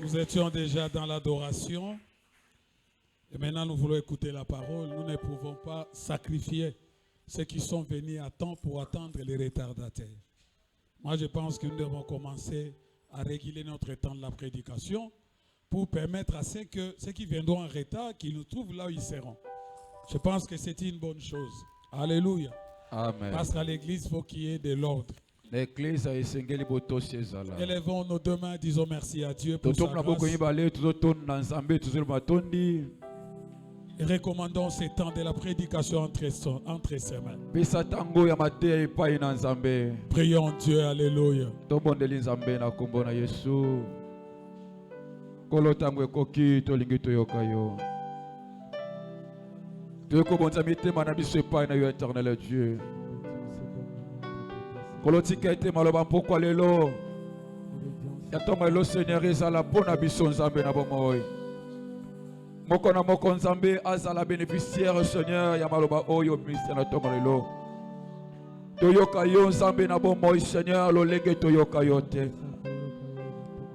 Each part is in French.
Nous étions déjà dans l'adoration. Et maintenant, nous voulons écouter la parole. Nous ne pouvons pas sacrifier ceux qui sont venus à temps pour attendre les retardataires. Moi, je pense que nous devons commencer à réguler notre temps de la prédication pour permettre à ceux qui viendront en retard qu'ils nous trouvent là où ils seront. Je pense que c'est une bonne chose. Alléluia. Amen. Parce qu'à l'église, il faut qu'il y ait de l'ordre. L'église a esengeli boto sezala. Élevons nos deux mains, disons merci à Dieu pour sa Totom na boko grâce. yibale tuzoton na nzambe tuzulu matondi. Et recommandons ces temps de la prédication entre ses mains. Pesa tango ya mateya epai na nzambe. Prions Dieu, alléluia. Tobondeli nzambe na kombo na Yesu. Kolo tango ekoki tolingi toyoka yo. Toyoko bonza mitema na biso epai na yo éternel Dieu. Kolo tika ete maloba mpokwa lelo. Yatonga lelo Seigneur ezala mpona biso nzambe na bomoi. Moko na moko nzambe azala bénéficiaire Seigneur ya maloba oyo ministère na tonga lelo. Toyoka yo nzambe na bomoi Seigneur lolenge toyoka yo te.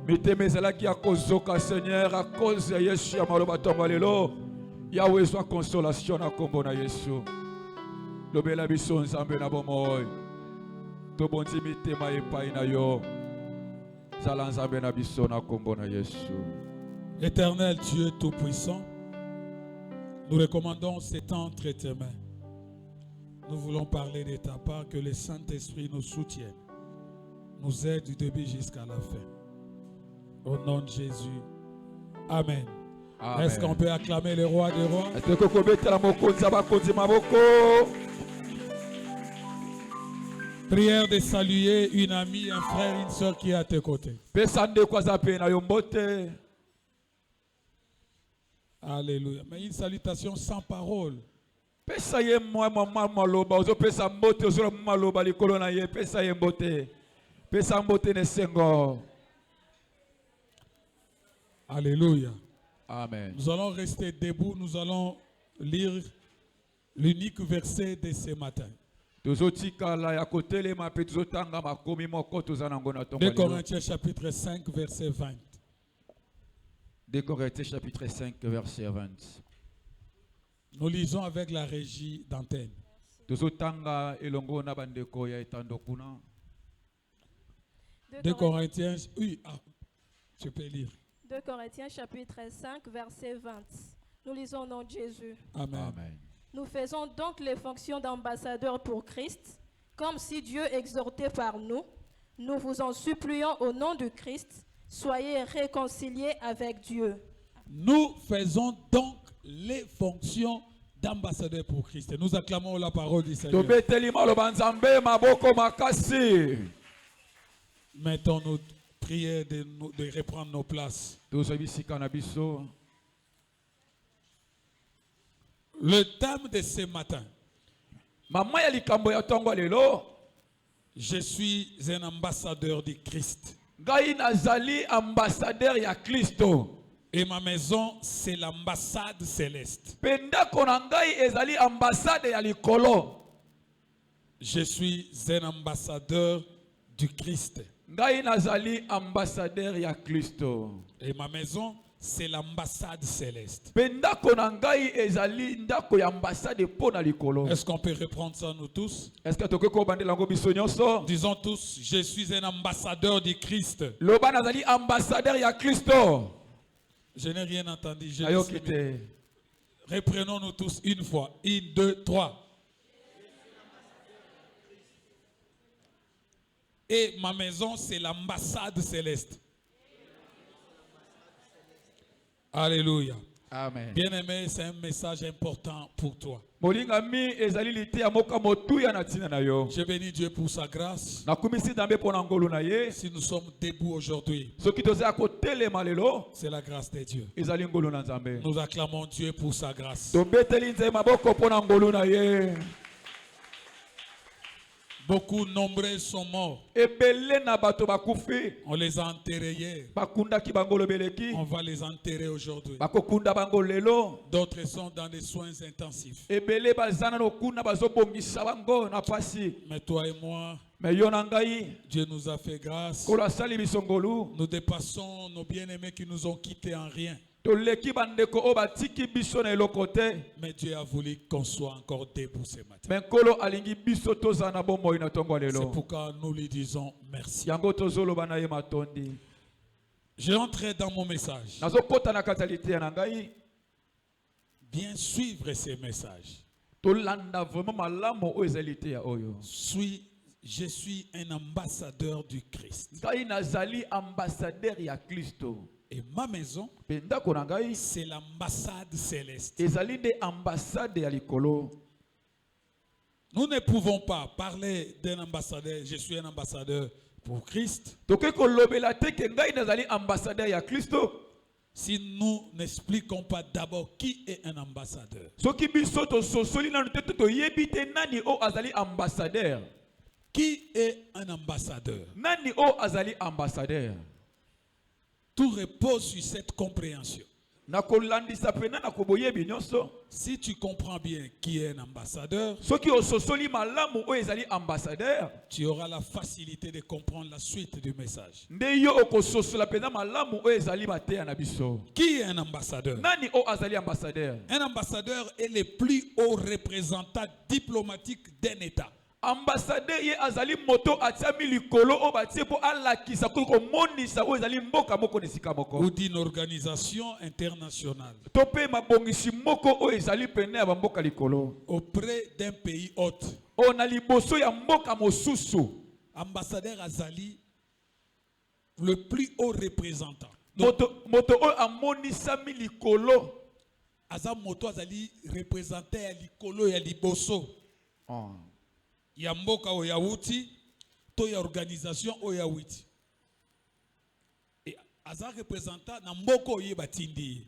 Mitema ezalaki ya kozoka Seigneur à cause ya Yesu ya maloba tonga lelo. Yahweh soit consolation na kombo na Yesu. Lobela biso nzambe na bomoi. Tobonzi mitema epai na yo. Zala nzambe na biso na kombo na Yesu. Éternel Dieu Tout-Puissant, nous recommandons ces temps entre tes mains. Nous voulons parler de ta part, que le Saint-Esprit nous soutienne, nous aide du début jusqu'à la fin. Au nom de Jésus. Amen. Amen. Est-ce qu'on peut acclamer le roi des rois? Prière de saluer une amie, un frère, une soeur qui est à tes côtés. Alléluia. Mais une salutation sans parole. Alléluia. Amen. Nous allons rester debout, nous allons lire l'unique verset de ce matin. 2 Corinthiens chapitre 5 verset 20. 2 Corinthiens chapitre 5 verset 20. Nous lisons avec la régie d'antenne. 2 Corinthiens, oui, je peux lire. 2 Corinthiens chapitre 5 verset 20. Nous lisons au nom de Jésus. Amen. Amen. Nous faisons donc les fonctions d'ambassadeurs pour Christ, comme si Dieu exhortait par nous. Nous vous en supplions au nom de Christ, soyez réconciliés avec Dieu. Nous faisons donc les fonctions d'ambassadeurs pour Christ. Nous acclamons la parole du Seigneur. Mettons-nous prière de reprendre nos places. Le thème de ce matin. Je suis un ambassadeur du Christ. Et ma maison, c'est l'ambassade céleste. Je suis un ambassadeur du Christ. Et ma maison, c'est l'ambassade céleste. Est-ce qu'on peut reprendre ça nous tous? Disons tous, je suis un ambassadeur du Christ. Je n'ai rien entendu. Reprenons-nous tous une fois. 1, 2, 3. Et ma maison, c'est l'ambassade céleste. Alléluia. Amen. Bien-aimé, c'est un message important pour toi. Je bénis Dieu pour sa grâce. Si nous sommes debout aujourd'hui, c'est la grâce de Dieu. Nous acclamons Dieu pour sa grâce. Beaucoup nombreux sont morts. On les a enterrés hier. On va les enterrer aujourd'hui. D'autres sont dans des soins intensifs. Mais toi et moi, Mais yonangai Dieu nous a fait grâce. kola sali bisongolu Nous dépassons nos bien-aimés qui nous ont quittés en rien. to leki bandeko o batiki biso na elokote. Mais Dieu a voulu qu'on soit encore debout ce matin. Mais kolo alingi biso tozana bomoi na tongo C'est lelo. pourquoi nous lui disons merci. Yango tozolo bana ye matondi. Je entrais dans mon message. Nazo kota na katalité na ngai. Bien suivre ces messages. To landa vraiment malamo o ezalité ya oyo. Je suis un ambassadeur du Christ. Ngai nazali ambassadeur ya Kristo. Et ma maison, Pendako na ngai c'est l'ambassade céleste. ezali de ambassade ya likolo. Nous ne pouvons pas parler d'un ambassadeur. Je suis un ambassadeur pour Christ. Toke ko lobela te ke ngai nazali ambassadeur ya Kristo. Si nous n'expliquons pas d'abord qui est un ambassadeur. Soki biso to sosoli na te to yebite nani o azali ambassadeur. Qui est un ambassadeur? Nani o azali ambassadeur. Tout repose sur cette compréhension. Na kolandisa pena na koboyebi nyonso. Si tu comprends bien qui est un ambassadeur, Soki o sosoli malamu o ezali ambassadeur. tu auras la facilité de comprendre la suite du message. Nde yo o sosola pena malamu o ezali bateya na biso. Qui est un ambassadeur? Nani o azali ambassadeur. Un ambassadeur est le plus haut représentant diplomatique d'un État. Ambassadeur ye azali moto atiami likolo o batie po alakisa ko monisa o ezali mboka moko nesika moko. Ou d'une organisation internationale. To pe mabongisi moko o ezali pene ya mboka likolo. Auprès d'un pays hôte. O na liboso ya mboka mosusu. Ambassadeur Azali, le plus haut représentant. Moto o amonisami likolo. Aza moto Azali représenté à likolo ya liboso. Ya mboka o yawuti, to ya organisation o yawuti. Et Aza représentant na mboka o yebatindi.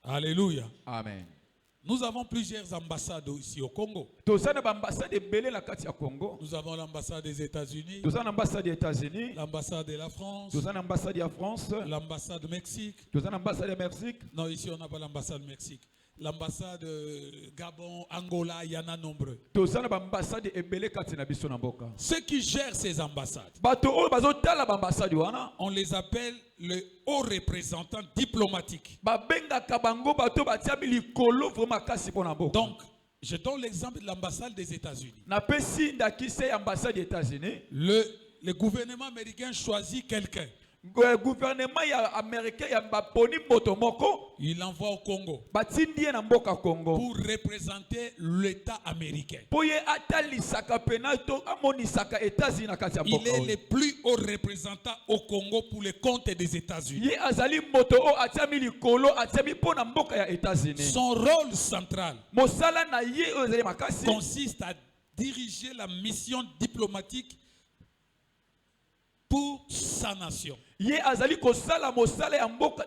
Alléluia. Amen. Nous avons plusieurs ambassades ici au Congo. Tozana ba ambassade belé la kati ya Congo. Nous avons l'ambassade des États-Unis, Tozana ambassade des États-Unis. l'ambassade de la France, Tozana ambassade ya France. l'ambassade du Mexique. Tozana ambassade ya Mexique. Non, ici on n'a pas l'ambassade du Mexique. L'ambassade Gabon, Angola, il y en a nombreux. Tozana ba ambassade ebele kati na biso na mboka. Ceux qui gèrent ces ambassades, Bato o bazotala ba ambassade wana. on les appelle le haut représentant diplomatique. Ba benga kabango bato batiami likolo vraiment kasi pona mboka. Donc, je donne l'exemple de l'ambassade des États-Unis. Na pesi ndakise ambassade des États-Unis. Le gouvernement américain choisit quelqu'un. Gouvernement ya américain ya baponi moto moko. Il l'envoie au Congo Batindi na mboka Congo. pour représenter l'État américain. Poye atali saka penato amoni saka États-Unis na kati ya Il mboka. est le plus haut représentant au Congo pour le compte des États-Unis. Ye azali moto o atiami likolo atiami pona mboka ya États-Unis. Son rôle central Mosala na ye o ezali makasi. consiste à diriger la mission diplomatique pour sa nation. Ye azali kosala mosala ya mboka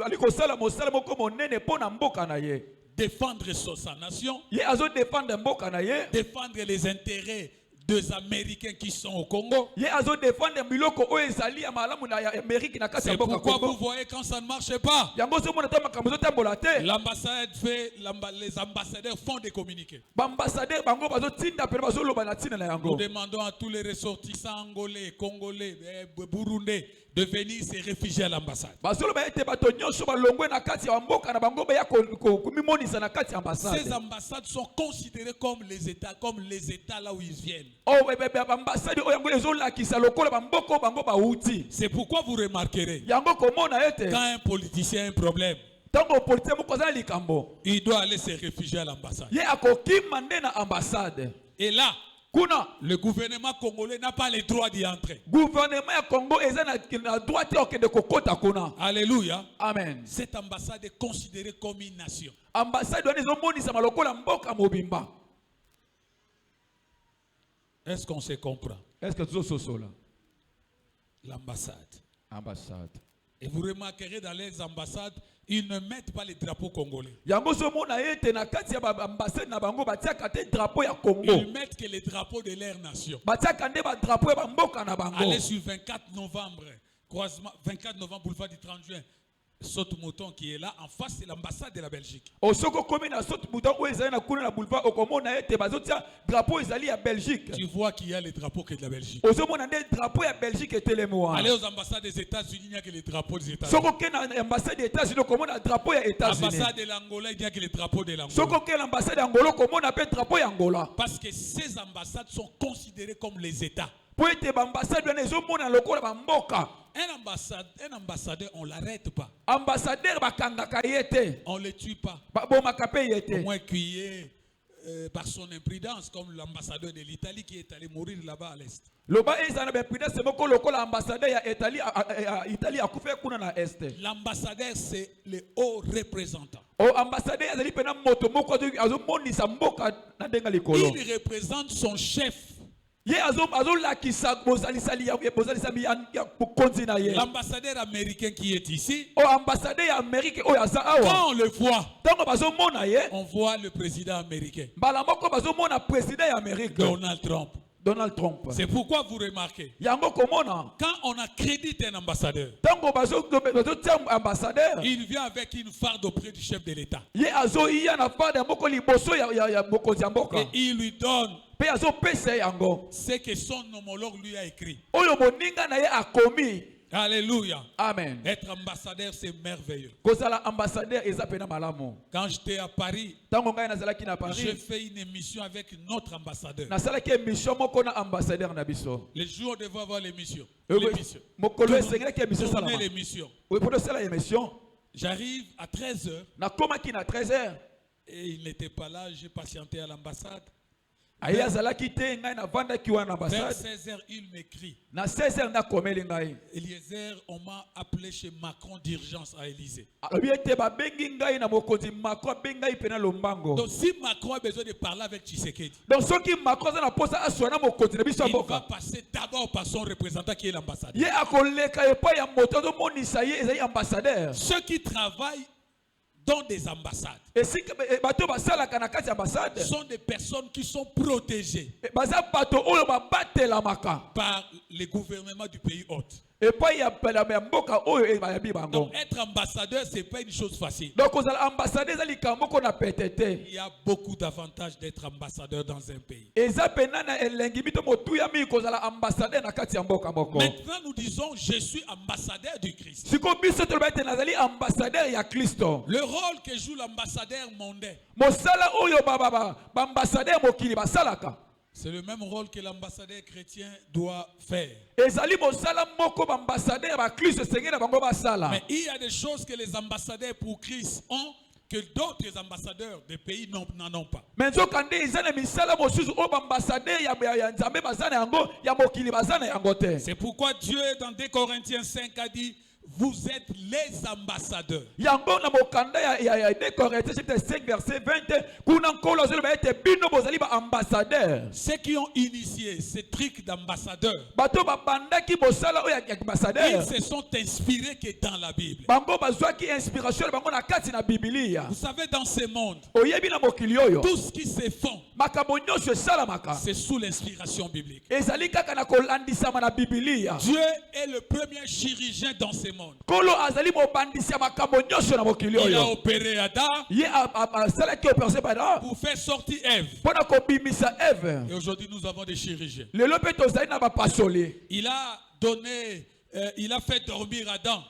ali kosala mosala moko monene pona mboka na ye. Défendre sa nation, Ye azo défendre mboka na ye. défendre les intérêts des Américains qui sont au Congo. Ye azo défendre miloko o ezali ya malamu na ya Amérique na kati ya C'est mboka pourquoi vous Congo. voyez quand ça ne marche pas, Yango so mona ta makambo zo tambola te. les ambassadeurs font des communiqués. Ba ambassadeur bango bazo tinda pe bazo loba na tina na Nous yango. demandons à tous les ressortissants angolais, congolais, burundais de venir se réfugier à l'ambassade. Bazo loba ete bato nyonso balongwe na kati ya mboka na bango ba ya kumimonisa na kati ya Ces ambassade. ambassades sont considérées comme les États là où ils viennent. Oh ambassade o yango ezo lakisa lokola bamboko bango ba uti. C'est pourquoi vous remarquerez, Yango komona ete quand un politicien a un problème, tango politique moko za likambo. il doit aller se réfugier à l'ambassade. Ye akokima nde na ambassade. Et là, Kuna le gouvernement congolais n'a pas le droit d'y entrer. gouvernement ya Congo eza na droit te okende kokota kuna. Alléluia. Amen. Cette ambassade est considérée comme une nation. Ambassade wana ezomonisa malokola mboka mobimba. Est-ce qu'on se comprend? Est-ce que tuzososola? L'ambassade. Ambassade. Et vous remarquerez dans les ambassades, ils ne mettent pas les drapeaux congolais. Yango so mona ete na kati ya ambassade na bango batiaka te drapeau ya Congo. Ils mettent que les drapeaux de leur nation. Batiaka nde ba drapeau ya mboka na bango. Allez sur 24 novembre, croisement 24 novembre, boulevard du 30 juin. saute mouton qui est là, en face, c'est l'ambassade de la Belgique. Osoko komi na saute mouton o ezali na kuna na boulevard okomona ete bazotia drapeau ezali ya Belgique. Tu vois qu'il y a les drapeaux que de la Belgique. Ozomona nde drapeau ya Belgique etelemi wana. Allez aux ambassades des États-Unis, il n'y a que les drapeaux des États-Unis. Soko ke na ambassade des États-Unis okomona drapeau ya États-Unis. Ambassade de l'Angola, il n'y a que les drapeaux de l'Angola. Soko ke l'ambassade d'Angola okomona pe drapeau ya Angola. Parce que ces ambassades sont considérées comme les États. Po ete bambassade wana ezomona lokola bamboka. Un ambassadeur, on ne l'arrête pas. Ambassadeur bakangaka yete. On ne le tue pas. Bomaka pe Au yete. moins qu'il est par son imprudence, comme l'ambassadeur de l'Italie qui est allé mourir là-bas à l'Est. Loba ezana be prudence moko lokola ambassadeur ya Italie akufa kuna na Est. L'ambassadeur, c'est le haut représentant. O ambassadeur azali pena moto moko azomonisa mboka na denga likolo. Il représente son chef. L'ambassadeur américain qui est ici, quand on le voit, on voit le président américain, Donald Trump. C'est pourquoi vous remarquez, quand on accrédite un ambassadeur, il vient avec une farde auprès du chef de l'État. Et il lui donne ce que son homologue lui a écrit. Alléluia. Amen. Être ambassadeur, c'est merveilleux. Quand Quand j'étais à Paris, j'ai fait une émission avec notre ambassadeur. Les jours où on devait avoir l'émission. Tourner l'émission. J'arrive à 13h. Et il n'était pas là, j'ai patienté à l'ambassade. Vers 16h, il m'écrit. Eliezer, on m'a appelé chez Macron d'urgence à Élysée. Donc si Macron a besoin de parler avec Tshisekedi, il va passer d'abord par son représentant qui est l'ambassadeur. Ceux qui travaillent dans des ambassades sont des personnes qui sont protégées par les gouvernements du pays hôte. Donc être ambassadeur, ce n'est pas une chose facile. Il y a beaucoup d'avantages d'être ambassadeur dans un pays. Maintenant nous disons je suis ambassadeur du Christ. Le rôle que joue l'ambassadeur mondain, c'est le même rôle que l'ambassadeur chrétien doit faire. Mais il y a des choses que les ambassadeurs pour Christ ont que d'autres ambassadeurs des pays n'en ont pas. C'est pourquoi Dieu dans 2 Corinthiens 5 a dit: vous êtes les ambassadeurs. Ceux qui ont initié ce truc d'ambassadeur, ils se sont inspirés que dans la Bible. Vous savez, dans ce monde, tout ce qui se font, c'est sous l'inspiration biblique. Dieu est le premier chirurgien dans ce monde. Il a opéré Adam pour faire sortir Ève. Et aujourd'hui nous avons des chirurgiens. Il a donné, il a fait dormir Adam.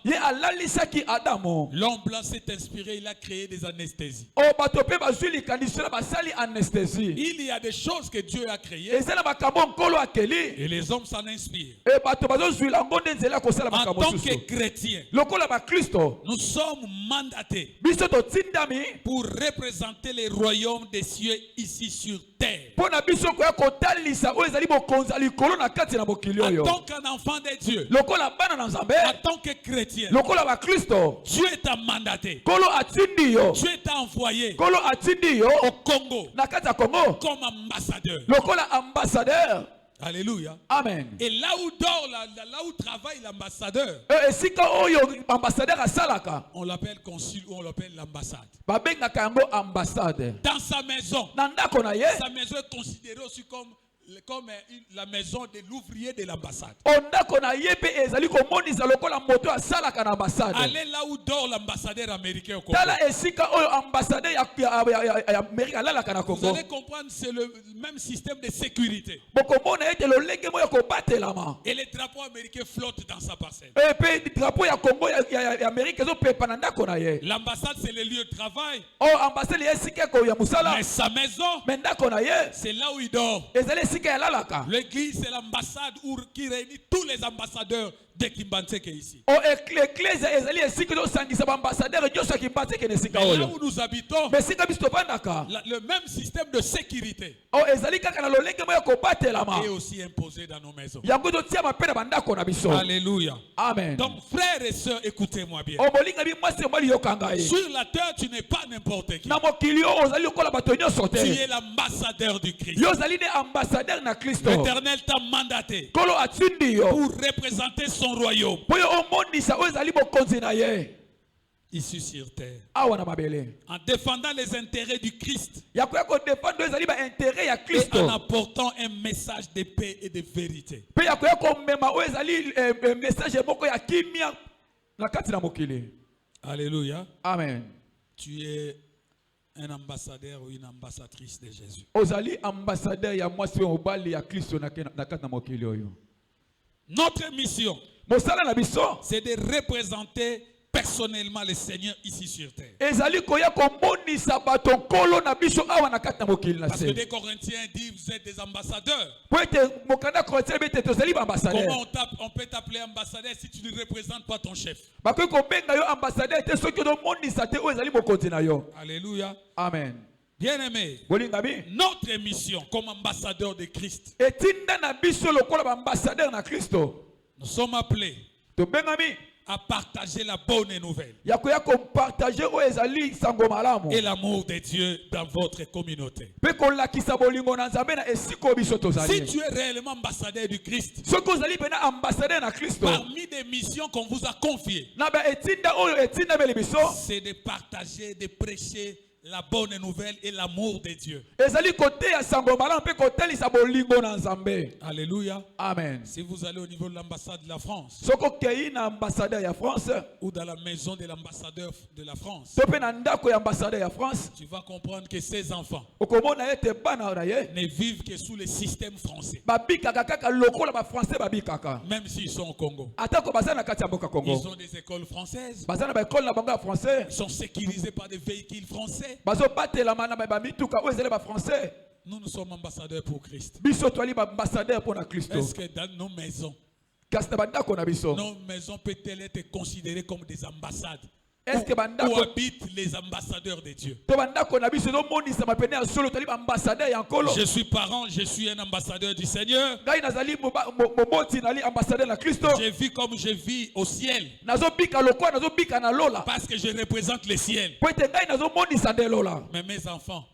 L'homme blanc s'est inspiré, il a créé des anesthésies. Il y a des choses que Dieu a créées et les hommes s'en inspirent. En tant que chrétiens, nous sommes mandatés pour représenter les royaumes des cieux ici sur terre. En tant qu'un enfant de Dieu, en tant que chrétien, Dieu t'a mandaté, Dieu t'a envoyé au Congo comme ambassadeur. Alléluia. Amen. Et là où dort, là où travaille l'ambassadeur, on l'appelle consul ou on l'appelle l'ambassade. Dans sa maison est considérée aussi comme comme la maison de l'ouvrier de l'ambassade. Allez là où dort l'ambassadeur américain au Congo. Vous allez comprendre, c'est le même système de sécurité. Et les drapeaux américains flottent dans sa parcelle. L'ambassade, c'est le lieu de travail. Mais sa maison, c'est là où il dort. L'église, c'est l'ambassade qui réunit tous les ambassadeurs de Kimbantseke ici. Mais là où nous habitons, le même système de sécurité est aussi imposé dans nos maisons. Alléluia. Amen. Donc frères et sœurs, écoutez-moi bien. Sur la terre, tu n'es pas n'importe qui. Tu es l'ambassadeur du Christ. L'Éternel t'a mandaté pour représenter son royaume ici sur terre, en défendant les intérêts du Christ et en apportant un message de paix et de vérité. Alléluia. Amen. Tu es un ambassadeur ou une ambassadrice de Jésus. Notre mission, c'est de représenter personnellement le Seigneur ici sur terre. Parce que des Corinthiens disent vous êtes des ambassadeurs. Comment on peut t'appeler ambassadeur si tu ne représentes pas ton chef? Alléluia. Amen. Bien-aimé, notre mission comme ambassadeur de Christ, nous sommes appelés à partager la bonne nouvelle et l'amour de Dieu dans votre communauté. Si tu es réellement ambassadeur du Christ, parmi des missions qu'on vous a confiées, c'est de partager, de prêcher la bonne nouvelle et l'amour de Dieu. Alléluia. Amen. Si vous allez au niveau de l'ambassade de la France ou dans la maison de l'ambassadeur de la France, tu vas comprendre que ces enfants ne vivent que sous le système français. Même s'ils sont au Congo, ils ont des écoles françaises, ils sont sécurisés par des véhicules français. Nous sommes ambassadeurs pour Christ. Est-ce que dans nos maisons peuvent-elles être considérées comme des ambassades où habitent les ambassadeurs de Dieu? Je suis parent, je suis un ambassadeur du Seigneur. Je vis comme je vis au ciel, parce que je représente le ciel. Mais mes enfants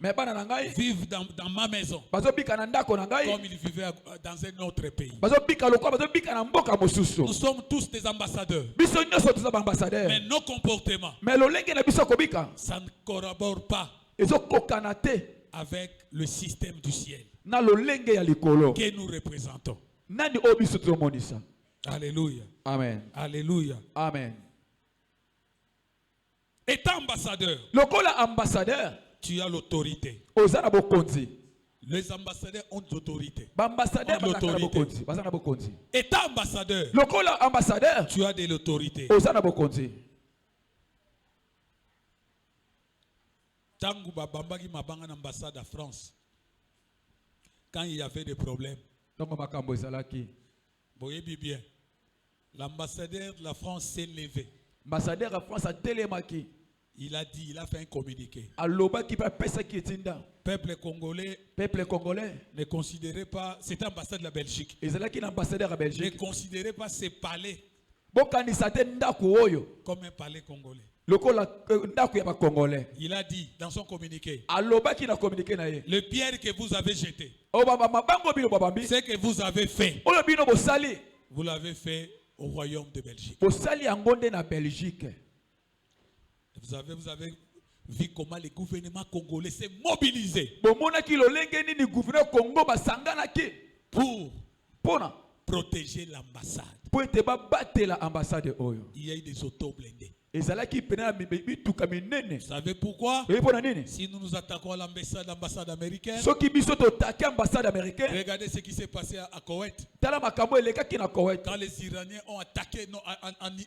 vivent dans ma maison comme ils vivaient dans un autre pays. Nous sommes tous des ambassadeurs, mais nos comportements, ça ne collabore pas avec le système du ciel que nous représentons. Alléluia. Amen. Alléluia. Amen. Étant ambassadeur, tu as l'autorité. Les ambassadeurs ont l'autorité. Étant ambassadeur, tu as de l'autorité. Tangu babambaki mabanga na ambassade à France, quand il y avait des problèmes, voyez bien, l'ambassadeur de la France s'est levé. L'ambassadeur de France a télémarqué. Il a dit, il a fait un communiqué. Peuple congolais ne considérait pas, c'était l'ambassade de la Belgique, ne considérait pas ces palais comme un palais congolais. Il a dit dans son communiqué, le pierre que vous avez jeté, ce que vous avez fait, vous l'avez fait au royaume de Belgique. vu comment le gouvernement congolais s'est mobilisé bomonaki lolenge nini gouverneur Congo basanganaki pour pona protéger l'ambassade. po ete babatela ambassade oyo. Il y a eu des autos blindés. Ezalaki pena mituka minene. Vous savez pourquoi? Pona nini? Si nous nous attaquons à l'ambassade américaine, Soki biso totaki ambassade américaine. regardez ce qui s'est passé à Koweït. Tala makambo elekaki na Koweït. Quand les Iraniens ont attaqué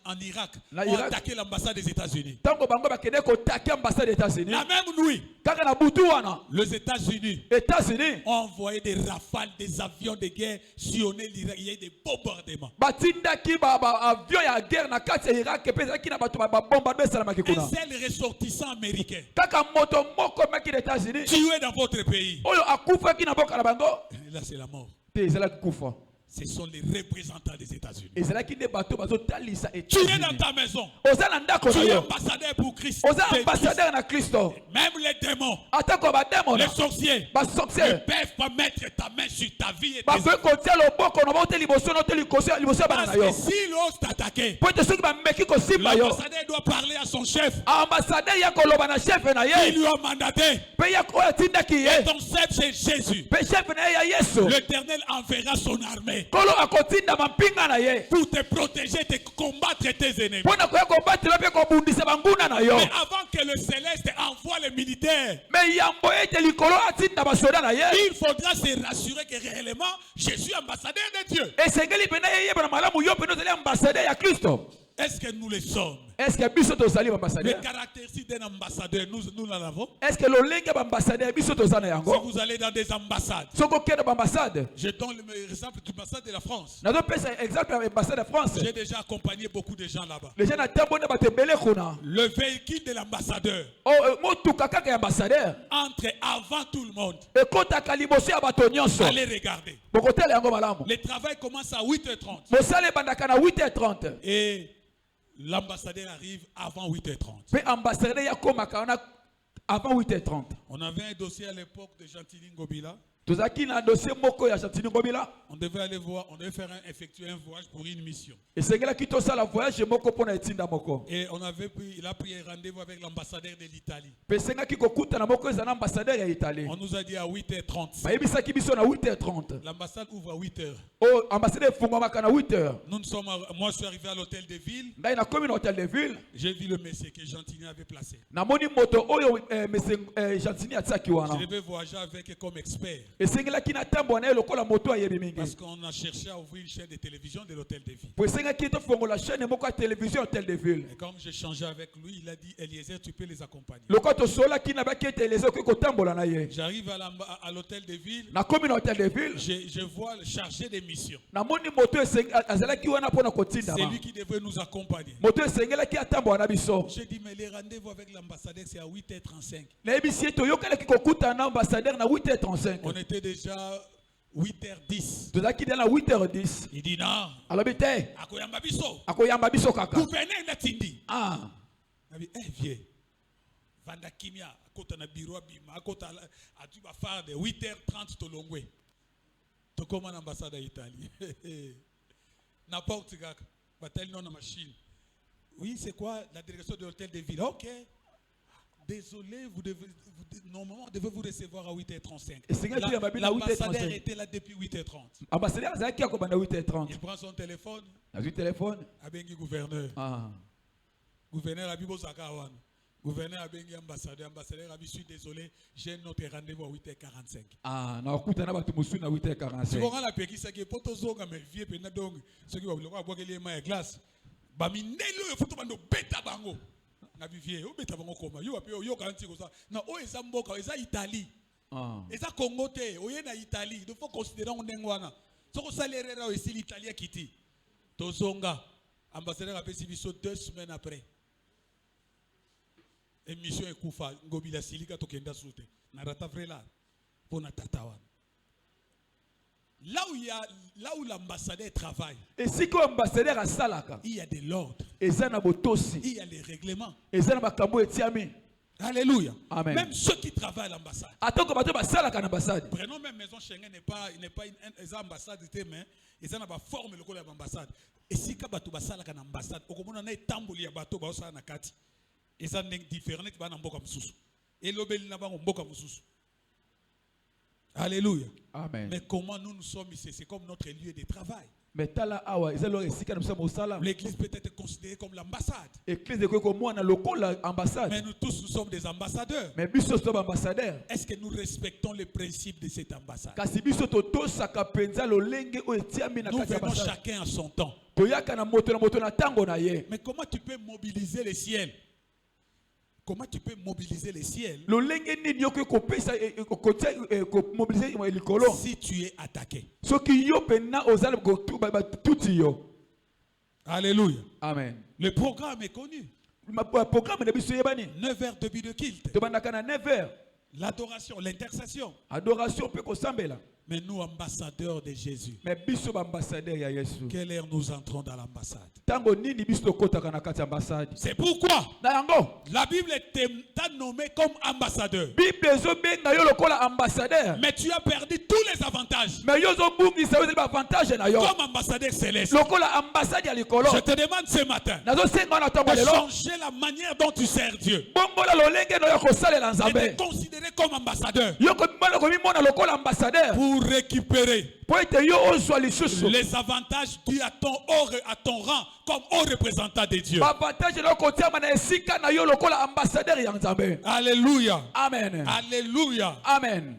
en Irak, Na ont Irak. attaqué l'ambassade des États-Unis. Tango bango bakende kotaki ambassade des États-Unis. La même nuit, Kaka na butu wana. les États-Unis États-Unis ont envoyé des rafales, des avions de guerre sillonner l'Irak. Il y a eu des bombardements. batindaki avion ya guerre na kati ya Irak epezaki na bato bombardement esalamaki Un kuna. seul ressortissant américain Kaka moto moko maki des États-Unis tué dans votre pays. oyo akufaki na boka na bango Et là, c'est la mort. te ezalaki kufa. Ce sont les représentants des États-Unis. Ezalaki nde bato bazotalisa Tu es États-Unis. dans ta maison. Oza na ndako Tu na es yo. ambassadeur pour Christ. Oza ambassadeur na Kristo. Même les démons, Atako bademona. les sorciers, ne Basorcier. peuvent pas mettre ta main sur ta vie et tes Bakoki kotia loboko na bango te liboso na te liboso ya bana na Parce yo. que s'il ose t'attaquer, Po ete soki bameki kosimba yo. l'ambassadeur doit parler à son chef. Ambassadeur ya koloba na chef na Il ye. lui a mandaté. Pe ya oyo atindaki ye. Ton chef, c'est Jésus. Pe chef na ye ya Yesu. L'Éternel enverra son armée Kolo akotinda mampinga na ye. pour te protéger, te combattre tes ennemis. Pona koya kobatela pe kobundisa banguna na yo. Mais avant que le céleste envoie les militaires, Me yambo ete likolo atinda basoda na ye. il faudra se rassurer que réellement, Jésus est ambassadeur de Dieu. Esengeli pena ye yeba na malamu yo pena ozali ambassadeur ya Kristo. Est-ce que nous le sommes? Est-ce que biso tozali Les ambassadeur? caractéristiques d'un ambassadeur, nous en avons. Est-ce que lolenge ba ambassadeur biso tozana Si yango? vous allez dans des ambassades, Soko kende ba ambassade. je donne l'exemple de l'ambassade de la France. Nazo pesa exemple ya ambassade de France. J'ai déjà accompagné beaucoup de gens là-bas. Les gens na tambo na batebele kuna. Le véhicule de l'ambassadeur Oh motuka kaka ya ambassadeur. entre avant tout le monde. Ekotaka liboso ya bato nyonso. Allez regarder. Bokotela yango malamu. Le travail commence à 8h30 Mosale bandaka na 8h30. et l'ambassadeur arrive avant 8h30. Pe ambassadeur ya komaka wana avant 8h30. On avait un dossier à l'époque de Gentilly Ngobila. Tozaki na dossier moko ya Chantini Ngobila. On devait aller voir, on devait faire effectuer un voyage pour une mission. Esengela kito sala voyage moko pona etinda moko. Et il a pris un rendez-vous avec l'ambassadeur de l'Italie. Pesenga kiko kuta na moko ezana ambassadeur ya Italie. On nous a dit à 8h30. Bayebisaki biso na 8h30. L'ambassade ouvre à 8h. Oh ambassadeur fungwamaka na 8h. Moi, je suis arrivé à l'hôtel de ville. Ngai na komi na hôtel de ville. J'ai vu le monsieur que Gentilly avait placé. Na moni moto oyo monsieur Chantini atsaki Je wana. devais voyager avec comme expert. Esengela kina tambo na lokola moto ayebi mingi. Parce qu'on a cherché à ouvrir une chaîne de télévision de l'hôtel de ville. Po esenga kito fongola chaîne moko ya télévision hôtel de ville. Et comme j'ai changé avec lui, il a dit, Eliezer, tu peux les accompagner. Lokoto sola kina bakete les oko kotambola na ye. J'arrive à l'hôtel de ville. Na komi na hôtel de ville. Je vois le chargé des missions. Na moni moto azalaki wana pona kotinda. C'est lui qui devait nous accompagner. Moto esengela ki atambola na biso. J'ai dit, mais les rendez-vous avec l'ambassadeur, c'est à 8h35. Na ebisi to yokala ki kokuta na ambassadeur na 8h35. On était déjà 8h10. Tozaki na 8h10. Il dit non. Alobi te. Akoyamba biso. Akoyamba biso kaka. Gouverneur Natindi. Ah. Il dit, vieux. Vanda Kimia, akota na bureau bima, akota a tu vas faire de 8h30 tolongwe. To comme en ambassade d'Italie. N'importe quoi. Batel non na machine. Oui, c'est quoi la direction de l'hôtel de ville? OK. Désolé, normalement, vous devez vous recevoir à 8h35. L'ambassadeur était là depuis 8h30. Ambassadeur azaki akobanda 8h30. Il prend son téléphone. Na téléphone. Abengi gouverneur. Ah. Gouverneur Abibo Zakawan. Gouverneur Abengi ambassadeur. Ambassadeur Abi, je suis désolé, j'ai notre rendez-vous à 8h45. Ah, na okuta na batu musu na 8h45. Si vous regardez la péki, c'est que poto zonga me vie pena donc ceux qui vont boire les mains à glace. Ba minelo e futu bando beta bango. Na vivie, o beta bango koma. Yo ape yo kanti ko ça. Na o eza mboka, eza Italie. Ah. Eza Congo te, o ye na Italie. Il faut considérer on ndengwana. Soko salerera o esi l'Italie kiti. Tozonga. Ambassadeur a pesi biso 2 semaines après. Émission Ekoufa, Ngobila Silika Tokenda Soute. Narata Vrela. Pour Natatawa. Là où l'ambassadeur travaille, Et si ko ambassadeur a salaka, il y a de l'ordre. ezana botosi, Il y a des règlements. ezana makambo etiami. Alléluia. Amen. Même ceux qui travaillent à l'ambassade. Atoko bato ba salaka na ambassade. Prenons même Maison Schengen n'est pas une ambassade, mais ils ont une forme de l'ambassade. Et si ka bato ba salaka na ambassade, okomona na tamboli ya bato ba osala na kati. Et ça n'est différent de mboka mususu. Et l'obéli na bango mboka mususu. Alléluia. Amen. Mais comment nous sommes ici? C'est comme notre lieu de travail. Mais tala awa ezalo esika na musala musala. L'église peut être considérée comme l'ambassade. Église de ko mwana lokola ambassade. Mais nous tous nous sommes des ambassadeurs. Mais biso sommes ambassadeurs. Est-ce que nous respectons les principes de cette ambassade? Kasi biso to saka penza lolenge o etiami na Nous kati venons ambassade. chacun à son temps. Toyaka na moto na tango na ye. Mais comment tu peux mobiliser les ciels? Comment tu peux mobiliser les ciels Lolenge nini yo ko pesa ko mobiliser likolo. si tu es attaqué? Soki yo pena ozala ko tuti yo. Alléluia. Amen. Le programme est connu. Programme de biso yebani. 9 heures de but de culte. Tobandaka na 9h. L'adoration, l'intercession. Adoration pe ko sambela. Mais nous, ambassadeurs de Jésus, Mais biso ba ambassadeur ya Yesu. quelle heure nous entrons dans l'ambassade? Tango nini biso kotaka na kati ambassade. C'est pourquoi Na yango. la Bible t'a nommé comme ambassadeur. Bible ezo benga yo lokola ambassadeur. Mais tu as perdu tous les avantages. Mais yo zo bungisa yo ba avantage na yo. Comme ambassadeur céleste. Lokola ambassade ya likolo. Je te demande ce matin Nazo senga na tango de lelo. changer la manière dont tu sers Dieu. Bombola lolenge no yo ko salela Et nzambe. de considérer comme ambassadeur Yo ko mona ko mona lokola ambassadeur. pour récupérer Po ete yo ozwa lisusu. les avantages dus à ton rang comme haut représentant de Dieu. Ba avantage no ko tia na esika na yo lokola ambassadeur ya nzambe. Alléluia. Amen. Alléluia. Amen.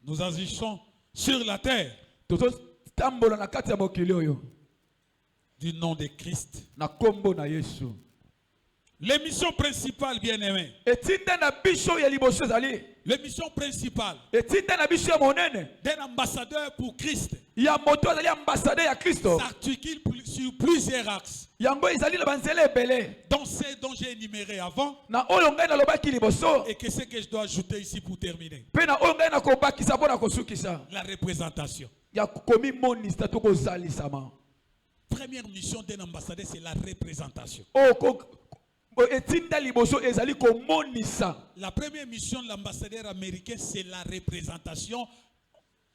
Nous agissons sur la terre Toto tambola na kati ya mokili oyo. du nom de Christ. Na kombo na Yesu. L'émission principale, bien-aimé. Etinde na biso ya liboso ezali. L'émission principale Etinde na biso ya monene. d'un ambassadeur pour Christ Ya moto azali ambassadeur ya Kristo. s'articule sur plusieurs axes. Yango ezali na banzela ebele. Dans ceux dont j'ai énuméré avant Na oyo ngai nalobaki liboso. et que ce que je dois ajouter ici pour terminer. Pe na oyo ngai nakobakisa mpo na kosukisa. La représentation. Ya komi monista to kozalisama. Première mission d'un ambassadeur, c'est la représentation. Etinda liboso ezali komonisa. La première mission de l'ambassadeur américain, c'est la représentation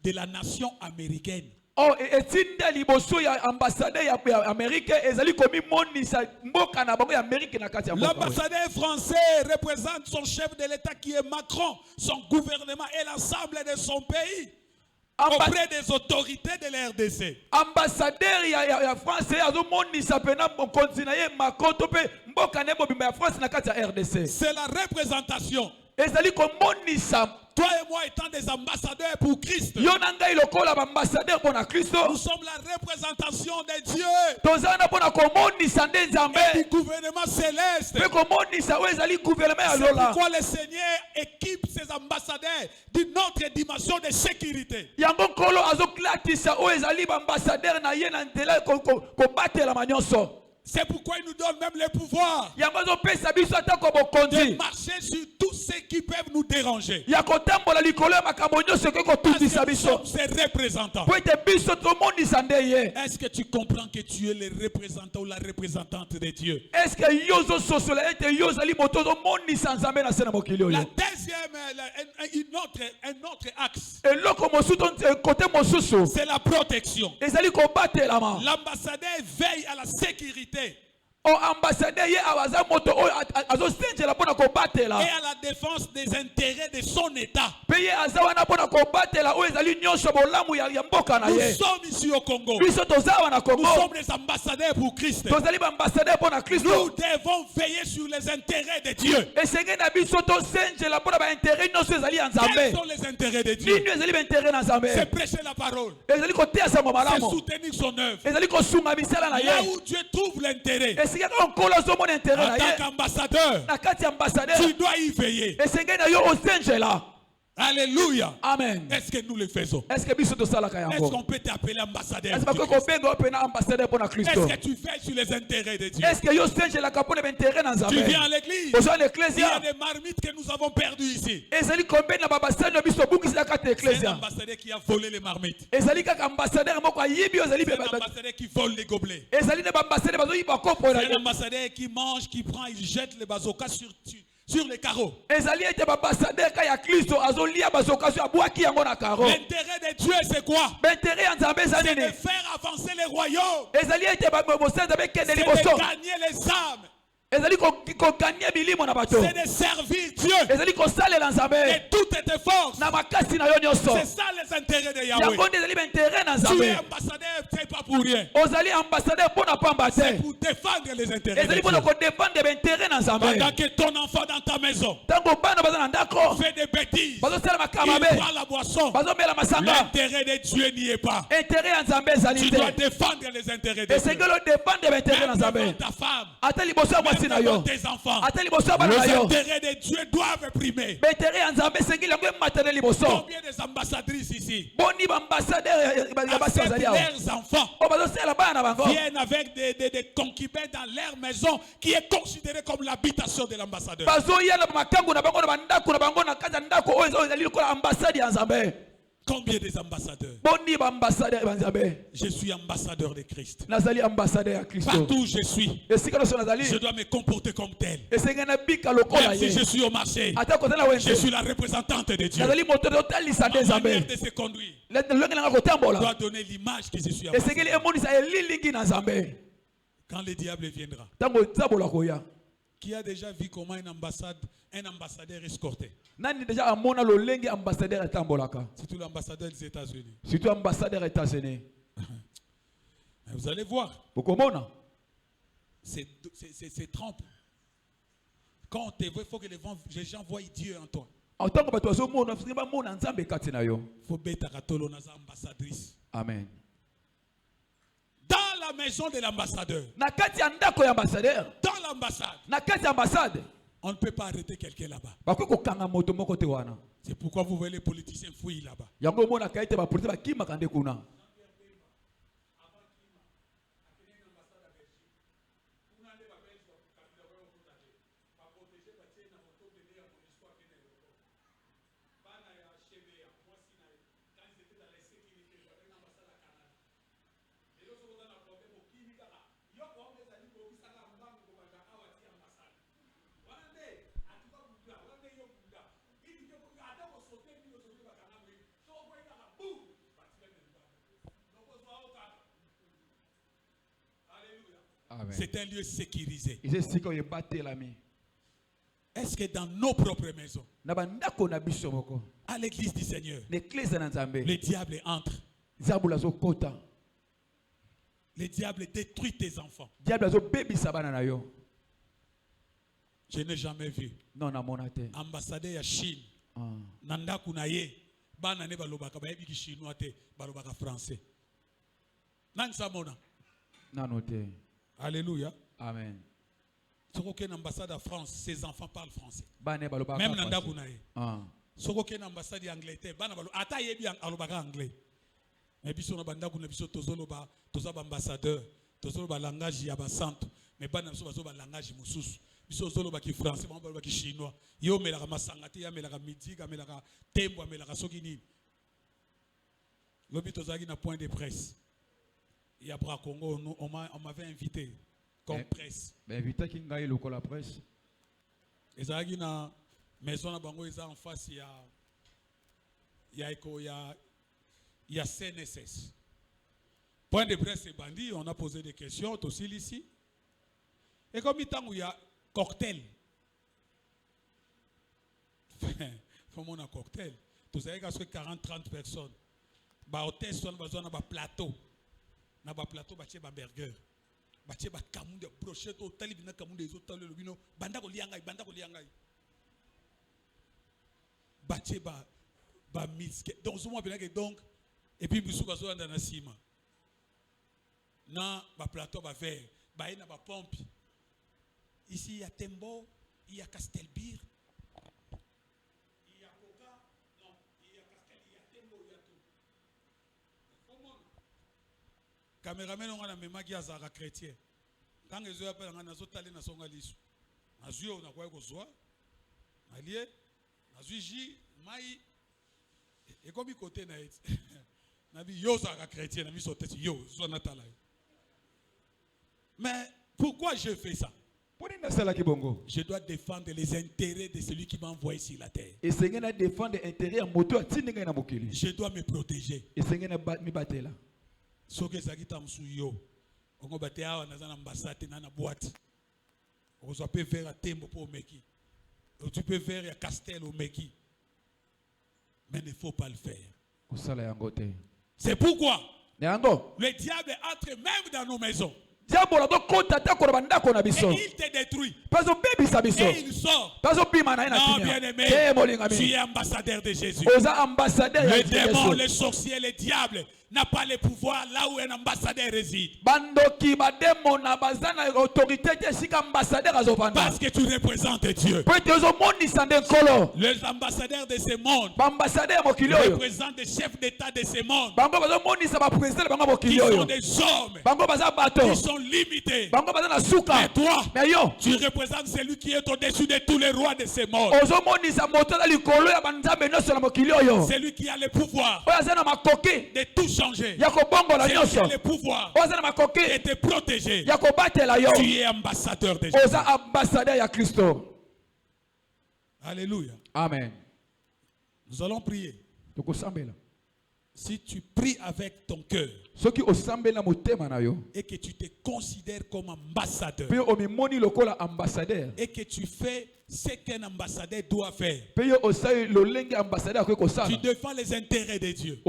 de la nation américaine. Etinda liboso ya ambassadeur ya Amérique ezali komi monisa mboka na bango ya Amérique na kati ya mboka. L'ambassadeur français représente son chef de l'État qui est Macron, son gouvernement et l'ensemble de son pays auprès des autorités de la RDC. Ambassadeur ya France azo monisa pena continent ye Macron to pe mboka ne bobimba ya France na kati ya RDC. C'est la représentation. Ezali komonisa. Toi et moi étant des ambassadeurs pour Christ, Yo na ngai lokola ba ambassadeur pona Kristo. nous sommes la représentation de Dieu Tozana pona komonisa nde et Nzambe. du gouvernement céleste. Pe komonisa o ezali gouvernement ya C'est lola. pourquoi le Seigneur équipe ses ambassadeurs d'une autre dimension de sécurité. Yango nkolo azoklatisa o ezali ba ambassadeur na ye na nzela ko batela manyonso. C'est pourquoi il nous donne même le pouvoir Yango azopesa biso atako de bokonzi. marcher sur tous ceux qui peuvent nous déranger. Ya kotambola likolo ya makambo nyonso ke Parce kotundisa que nous biso. sommes ses représentants. Po ete biso tomonisa nde ye. Est-ce que tu comprends que tu es le représentant ou la représentante de Dieu? Est-ce que yo ozososola ete yo ozali moto ozomonisa Nzambe na se na mokili La oyo? deuxième, un autre axe, Eloko mosusu kote mosusu c'est la protection. ezali kobatelama. L'ambassadeur veille à la sécurité Ambassadeur ye awaza moto oyo azosenjela mpona et kobatela. à la défense des intérêts de son État. Pe ye aza wana mpona kobatela oyo ezali nyonso bolamu ya mboka na Nous ye. sommes ici au Congo. Biso toza wana Nous Congo. sommes des ambassadeurs pour Christ. Tozali baambassadeur mpona Nous Kristo. devons veiller sur les intérêts de Dieu. Esenge na biso tosenjela mpona baintere nyonso ezali ya Quels Nzambe. sont les intérêts de Dieu? Nini ezali baintere na C'est Nzambe? prêcher la parole. Ezali koteya sango C'est malamu. soutenir son œuvre. Ezali kosunga misala na Là ye. où Dieu trouve l'intérêt, Esenge kaka nkolo azomona intere en na tant ye. qu'ambassadeur, Na kati ya ambassadeur. tu dois y veiller. Esenge na yo osenjela. Alléluia. Amen. Est-ce que nous le faisons? Est-ce que biso tosalaka Est-ce yango? qu'on peut t'appeler ambassadeur? Est-ce du que Christ? kobenga opena ambassadeur mpona Kristo? Est-ce que tu veilles sur les intérêts de Dieu? Est-ce que yo senjelaka mpona baintere na Tu Nzambe? viens à l'église. Ozwa na Il y a ecclesia. des marmites que nous avons perdues ici. Ezali combien na babasani na biso bungisa kati ya C'est un ecclesia. ambassadeur qui a volé les marmites. Ezali kaka ambassadeur moko ayibi oyo ezali C'est un ambassadeur qui vole les gobelets. ezali na baambassadeur bazoyiba kopo na C'est un ye. ambassadeur qui mange, qui prend, il jette les bazookas sur les carreaux. L'intérêt L'intérêt de Dieu, c'est quoi? C'est de faire avancer les royaumes. C'est de gagner les âmes. C'est de servir Dieu de toutes tes forces. C'est ça les intérêts de Yahweh. Tu es ambassadeur, c'est pas pour rien. C'est pour défendre les intérêts de Dieu. Pendant que ton enfant dans ta maison fait des bêtises, il prend la boisson, l'intérêt de Dieu n'y est pas. Tu dois défendre les intérêts de Dieu. Même devant ta femme, même devant tes enfants, les intérêts de Dieu doivent primer. Combien des ambassadrices ici, leurs enfants viennent avec des concubins dans leur maison qui est considérée comme l'habitation de l'ambassadeur. Combien des ambassadeurs? Je suis ambassadeur de Christ. Partout où je suis, je dois me comporter comme tel. Même si je suis au marché, je suis la représentante de Dieu. Ma manière de se conduire doit donner l'image que je suis ambassadeur. Quand le diable viendra, qui a déjà vu comment un ambassadeur escorté? Surtout l'ambassadeur des États-Unis. Vous allez voir. C'est Trump. Quand on te voit, il faut que les gens voient Dieu en toi. Il faut mettre ambassadrice. Amen. Dans la maison de l'ambassadeur, dans l'ambassade, on ne peut pas arrêter quelqu'un là-bas. C'est pourquoi vous voyez les politiciens fouiller là-bas. C'est un lieu sécurisé. Est-ce que dans nos propres maisons, à l'église du Seigneur, le diable entre? Le diable détruit tes enfants. Je n'ai jamais vu ambassadeur ya Chine nanda kunaye bana ne balobaka bayebi ki chinois te balobaka français. Nani samona? Alléluia. Amen. Si vous avez une ambassade à France, ses enfants parlent français. Même nanda kunaye. Si vous avez une ambassade d'Angleterre, ata yebi alobaka anglais. Mais biso na banda kuna biso tozoloba tozaba ambassadeur, tozoloba langage ya basantu, mais bana biso bazoba langage mususu. Biso zoloba ki français, bana ki chinois. Yo melaka masangati, ya melaka midi, ya melaka tembo, ya melaka soki nini. Lobi tozaki na point de presse. Il y a Bra Congo, on m'avait invité comme presse. Mais invité qui ngaï le la presse. Et ça qui na maison na bango ils en face il y a CNSS. Point de presse et bandit, on a posé des questions aussi ici. Et comme il y a cocktail. Comme on a cocktail. Vous savez qu'il y a 40-30 personnes. Bah hôtel soit besoin d'un plateau. Na ba plateau ba ba burger. Ba ba kamu de brochette hôtel bina kamu des hôtels le bino banda ko liangai. Ba ba miske. Donc ce moment donc et puis bisu ba so dans na ciment. Na ba plateau ba verre, ba ina ba pompe. Ici il y a Tembo, il y a Castelbir. Il y a Coca. Non, il y a Castel, il y a Tembo, il y a tout. Caméraman on a même qui a zara chrétien. Quand les appellent on a zotalé na songa lisu. Azui on a quoi kozwa. Alié, azui ji mai et comme côté na et. Na bi yo zara chrétien na mi sote yo zo natala. Mais pourquoi je fais ça? Je dois défendre les intérêts de celui qui m'a envoyé sur la terre. Et Seigneur défendre intérêt à moto à tinga na mokili. Je dois me protéger. Et Seigneur mi batela. Soke sakita msuyo. Ongo bate awa na zana ambassade na boîte. On peut faire à tembo pour meki. Tu peux faire à castel au meki. Mais il ne faut pas le faire. C'est pourquoi le diable entre même dans nos maisons. Et il te détruit. Et il sort. Non, bien-aimé, tu es ambassadeur de Jésus. Le démon, le sorcier, le diable n'a pas le pouvoir là où un ambassadeur réside. Parce que tu représentes Dieu. Les ambassadeurs de ce monde représentent des chefs d'État de ce monde qui sont des hommes qui sont limités. Mais toi, tu représentes celui qui est au-dessus de tous les rois de ce monde. Celui qui a le pouvoir de tout changer. C'est lui qui a le pouvoir de te protéger. Tu es ambassadeur de Jésus. Alléluia. Amen. Nous allons prier. Si tu pries avec ton cœur et que tu te considères comme ambassadeur et que tu fais ce qu'un ambassadeur doit faire, tu défends les intérêts de Dieu,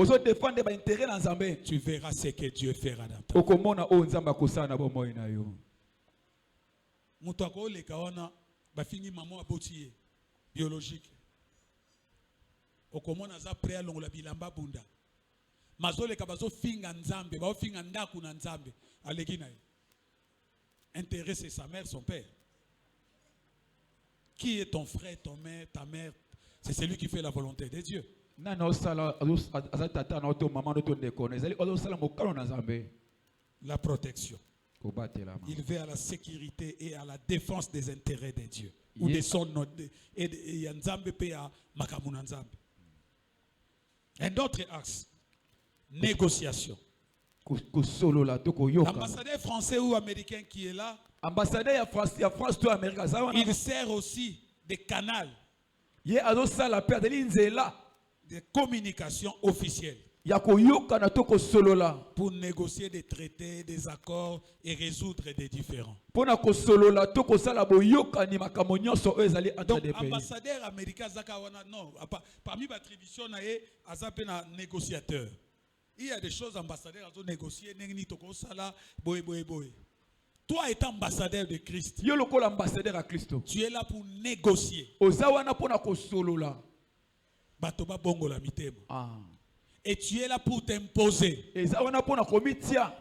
tu verras ce que Dieu fera dans ta vie. Mutako le kaona bafingi maman abotiye biologique. Okomona za prêt à longola bilamba bunda. Mazole kabazo finga nzambe, ba finga ndaku na nzambe. Aleki na ye. Intérêt c'est sa mère, son père. Qui est ton frère, ton mère, ta mère? C'est celui qui fait la volonté de Dieu. La protection. Il veut à la sécurité et à la défense des intérêts de Dieu. Ou de son nom. Et Nzambe pe a makamu Nzambe. Un autre axe. Négociation. L'ambassadeur français ou américain qui est là, il sert aussi des canaux de communication officielle pour négocier des traités, des accords et résoudre des différends. Donc, ambassadeur américain, non, parmi les attributions, il y a un négociateur. Il y a des choses ambassadeurs à négocier. Toi étant ambassadeur de Christ, tu es là pour négocier. Et tu es là pour t'imposer.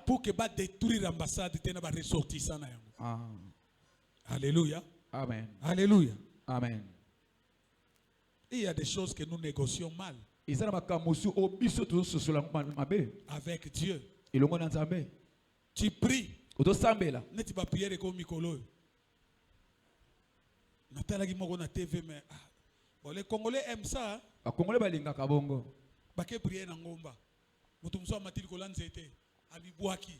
Pour que détruire l'ambassade et ressortir. Alléluia. Amen. Alléluia. Amen. Il y a des choses que nous négocions mal. Avec Dieu. Tu pries. Tu vas prier comme Mikolo. Les Congolais aiment ça. Bake prier na ngomba. Mutumso amatil kolanze ete abibwaki.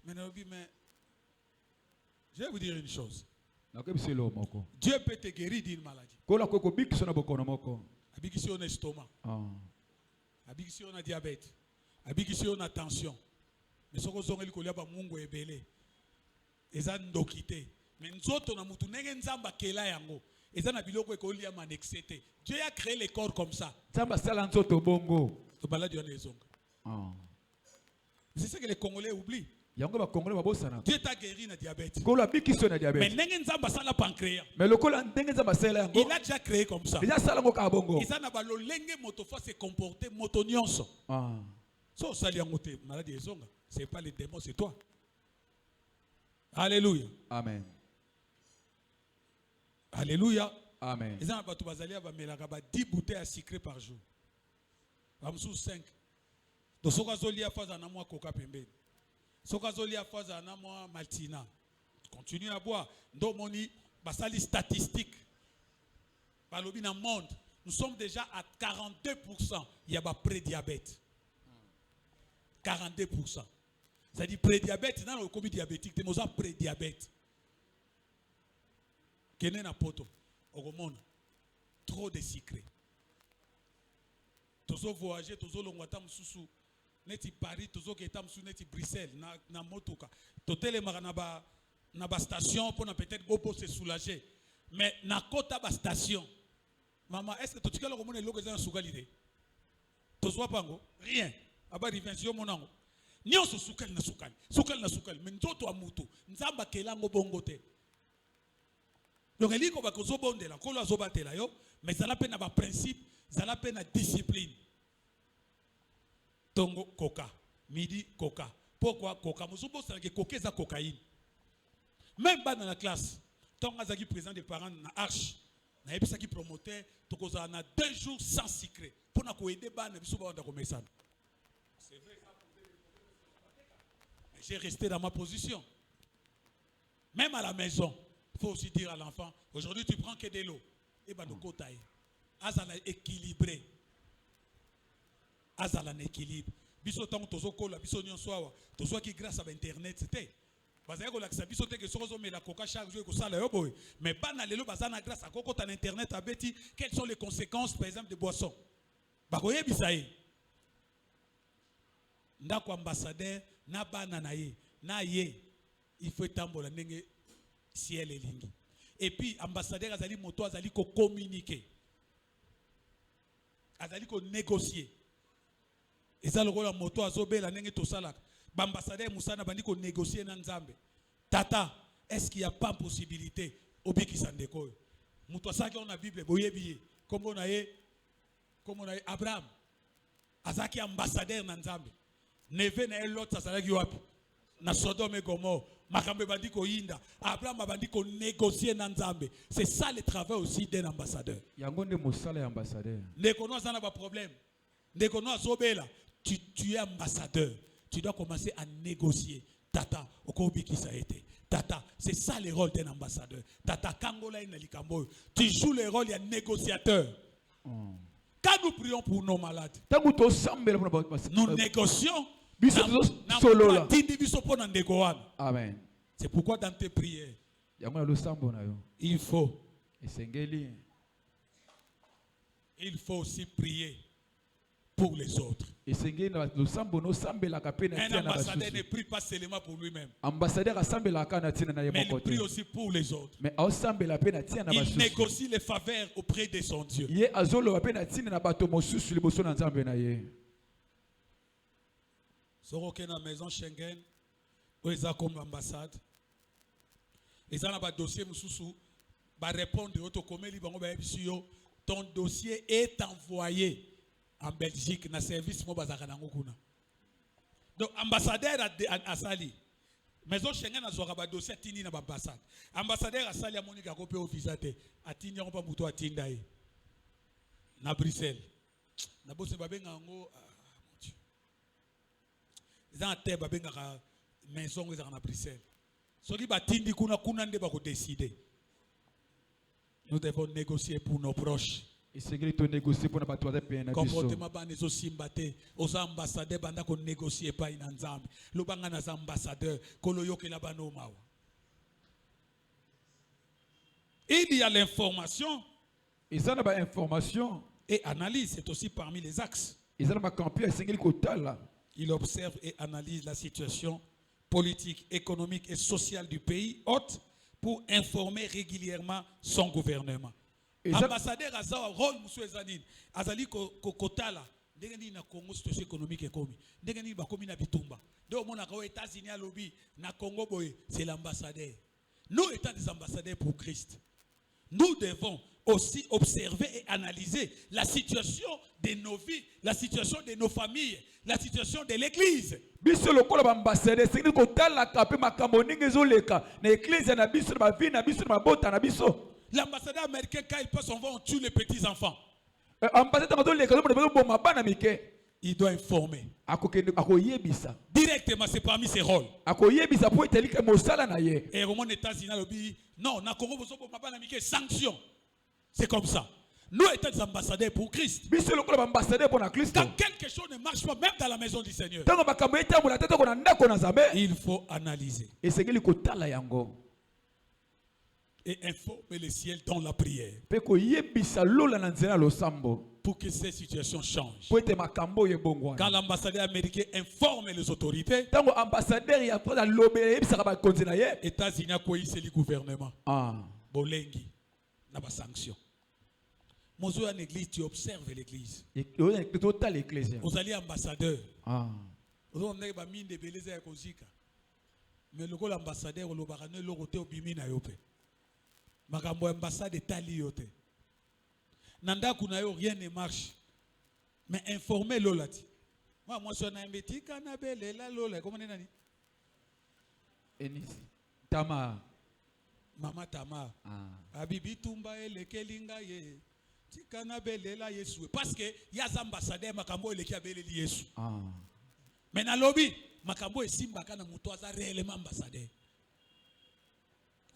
Mais je vais vous dire une chose. Dieu peut te guérir d'une maladie. Abikisi on estomac. Abikisi on a diabète. Abikisi on a tension. Mais soko zongeli kolia ba mungu ebele. Eza ndokite. Mais nzoto na mutu nenge nzamba kela yango. Eza na biloko ekolia manexete. Dieu a créé les corps comme ça. Nzamba sala nzoto bongo. To baladi on ezonga. C'est ce que les Congolais oublient. Dieu t'a guéri na diabète. Mais nenge nzamba sala pancréas. Il a déjà créé comme ça. Eza na balolenge motofa se comporter moto nyonso. So sali yangote maladie ezonga. C'est pas les démons, c'est toi. Alléluia. Amen. Alléluia. Amen. Ils ont 10 bouteilles à sucre par jour. 5. Donc, ce qu'on a fait, c'est coca pembe. Ce qu'on a fait, c'est maltina. Continue à boire. Donc, on a des statistiques. Dans le monde, nous sommes déjà à 42%. Il y a pré-diabète. 42%. C'est-à-dire pré-diabète, dans le comité diabétique, nous avons pré-diabète. Kene na poto. Ogomona. Trop de secrets. Tozo voyager, tozo longwata mususu. Neti Paris, tozo keta mususu neti Bruxelles, na motoka. Totele maranaba na ba station pour na peut-être bobo se soulager. Mais na kota ba station. Maman, est-ce que tu as le logo dans soukalide? Tozo pango? Rien. Aba rivention monango. Nyonso sukali na sukali. Sukali na sukali. Mais nzoto amutu. Nzamba kelango bongote. Donc il dit qu'on va bondela, qu'on va zobatela yo, mais ça n'a pas na principe, ça n'a pas na discipline. Tongo coca, midi coca. Pourquoi coca? Musubo c'est que coca c'est cocaïne. Même pas dans la classe. Tonga zaki présent des parents na arche, na episa qui promoteur, toko za na 2 jours sans secret. Pour na ko aider ba na biso ba onda ko mesana. C'est vrai ça. J'ai resté dans ma position. Même à la maison. Il faut aussi dire à l'enfant, aujourd'hui tu prends que de l'eau. Et bien, nous côtaille. Azala équilibré. Azala équilibre. Biso tant que tozo kola, biso nyon soa, tozo qui grâce à internet c'était. Parce que la biso te que sozo mais la coca chaque jour que ça le boy. Mais pas na lelo bazana grâce à coco en internet à beti. Quelles sont les conséquences par exemple de boissons? Bakoye bisaye. Ndako ambassadeur na bana na ye, na ye. Il faut tambola nenge ciel et lingi. Et puis ambassadeur azali moto azali ko communiquer. Azali ko négocier. Et ça le rôle moto azobela nenge to salaka. Ba ambassadeur musana bandi ko négocier na Nzambe. Tata, est-ce qu'il y a pas possibilité obiki sandeko? Moto asaki on a Bible boyebiye. Comme on a Abraham. Azaki ambassadeur na Nzambe. Neve na l'autre azalaki wapi? Na Sodome et Gomorrhe. Makambe bandi ko yinda. Abraham bandi ko négocier na Nzambe. C'est ça le travail aussi d'un ambassadeur. Yangonde mosala ambassadeur. Nekono ça n'a pas problème. Nekono azobela. Tu es ambassadeur. Tu dois commencer à négocier. Tata, okobi qui ça a été. Tata, c'est ça le rôle d'un ambassadeur. Tata kangola ina likambo. Tu joues le rôle d'un négociateur. Quand nous prions pour nos malades, nous négocions. Amen. C'est pourquoi dans tes prières, il faut aussi prier pour les autres. Un ambassadeur ne prie pas seulement pour lui-même, mais il prie aussi pour les autres. Il négocie les faveurs auprès de son Dieu. Soroke na maison Schengen, où ils ont comme l'ambassade. Ils ont un dossier mususu, ba répondre au tokomeli bango ba ebisio. Ton dossier est envoyé en Belgique na service mo bazaka nango kuna. Donc ambassadeur a sali. Maison Schengen a zora ba dossier tini na ba ambassade. Ambassadeur a sali a monika ko pe au visa te. Atini on pa muto atinda e. Na Bruxelles. Na bosse ba benga ngo ils ont été à maison à Bruxelles. Ceux qui batindi kuna nde ba ko décider. Nous devons négocier pour nos proches. Comportement ba nezo simbate aux ambassadeurs banda ko négocier pas ina Nzambe. Lobanga na ambassadeurs kolo yokela bano mawa. Il y a l'information. Ils ont ba information et analyse, c'est aussi parmi les axes. Ils ont ba campier sengeli kotala. Il observe et analyse la situation politique, économique et sociale du pays hôte pour informer régulièrement son gouvernement. Ambassadeur a un rôle, monsieur Ezanine. Azali Kotala, ndenge na Congo situation économique et komi. Ndenge ni bakomi na bitumba. Donc mon aux États-Unis à lobby na Congo boy, c'est l'ambassadeur. Nous étant des ambassadeurs pour Christ, nous devons aussi observer et analyser la situation de nos vies, la situation de nos familles, la situation de l'église. L'ambassadeur américain, quand il passe, on va tuer les petits enfants. Il doit informer. Directement, c'est parmi ses rôles. Et au moment États-Unis, non, sanction. C'est comme ça. Nous étant des ambassadeurs pour Christ. Quand quelque chose ne marche pas, même dans la maison du Seigneur, il faut analyser. et informe les ciels dans la prière Pe koyebisa lola na nzela losambo. pour que ces situations changent. Po ete makambo yebongwana. Quand l'ambassadeur américain informe les autorités, Tango ambassadeur ya kwa lobele yebisa ba konzi na ye. États-Unis a quoi c'est le gouvernement. Ah. Bolengi n'a pas sanction. Mozo en église, tu observes l'église. Et total ecclésia. Vous allez ambassadeur. Ah. Vous avez ba mine de beleza ya kozika. Mais le gars l'ambassadeur le barane le roté obimi na yope. Makambo ambassade tali yote. Nanda kuna yo rien ne marche. Mais informez lolati. Moi je suis un mbeti kana belela lola comment nani? Enisi. Tama. Mama Tama. Ah. Abibi tumba elekelinga ye. Tikana belela Yesu. Parce que yaz ambassadeur makambo eleki abeleli Yesu. Ah. Mais na lobby makambo esimba kana muto aza réellement ambassadeur.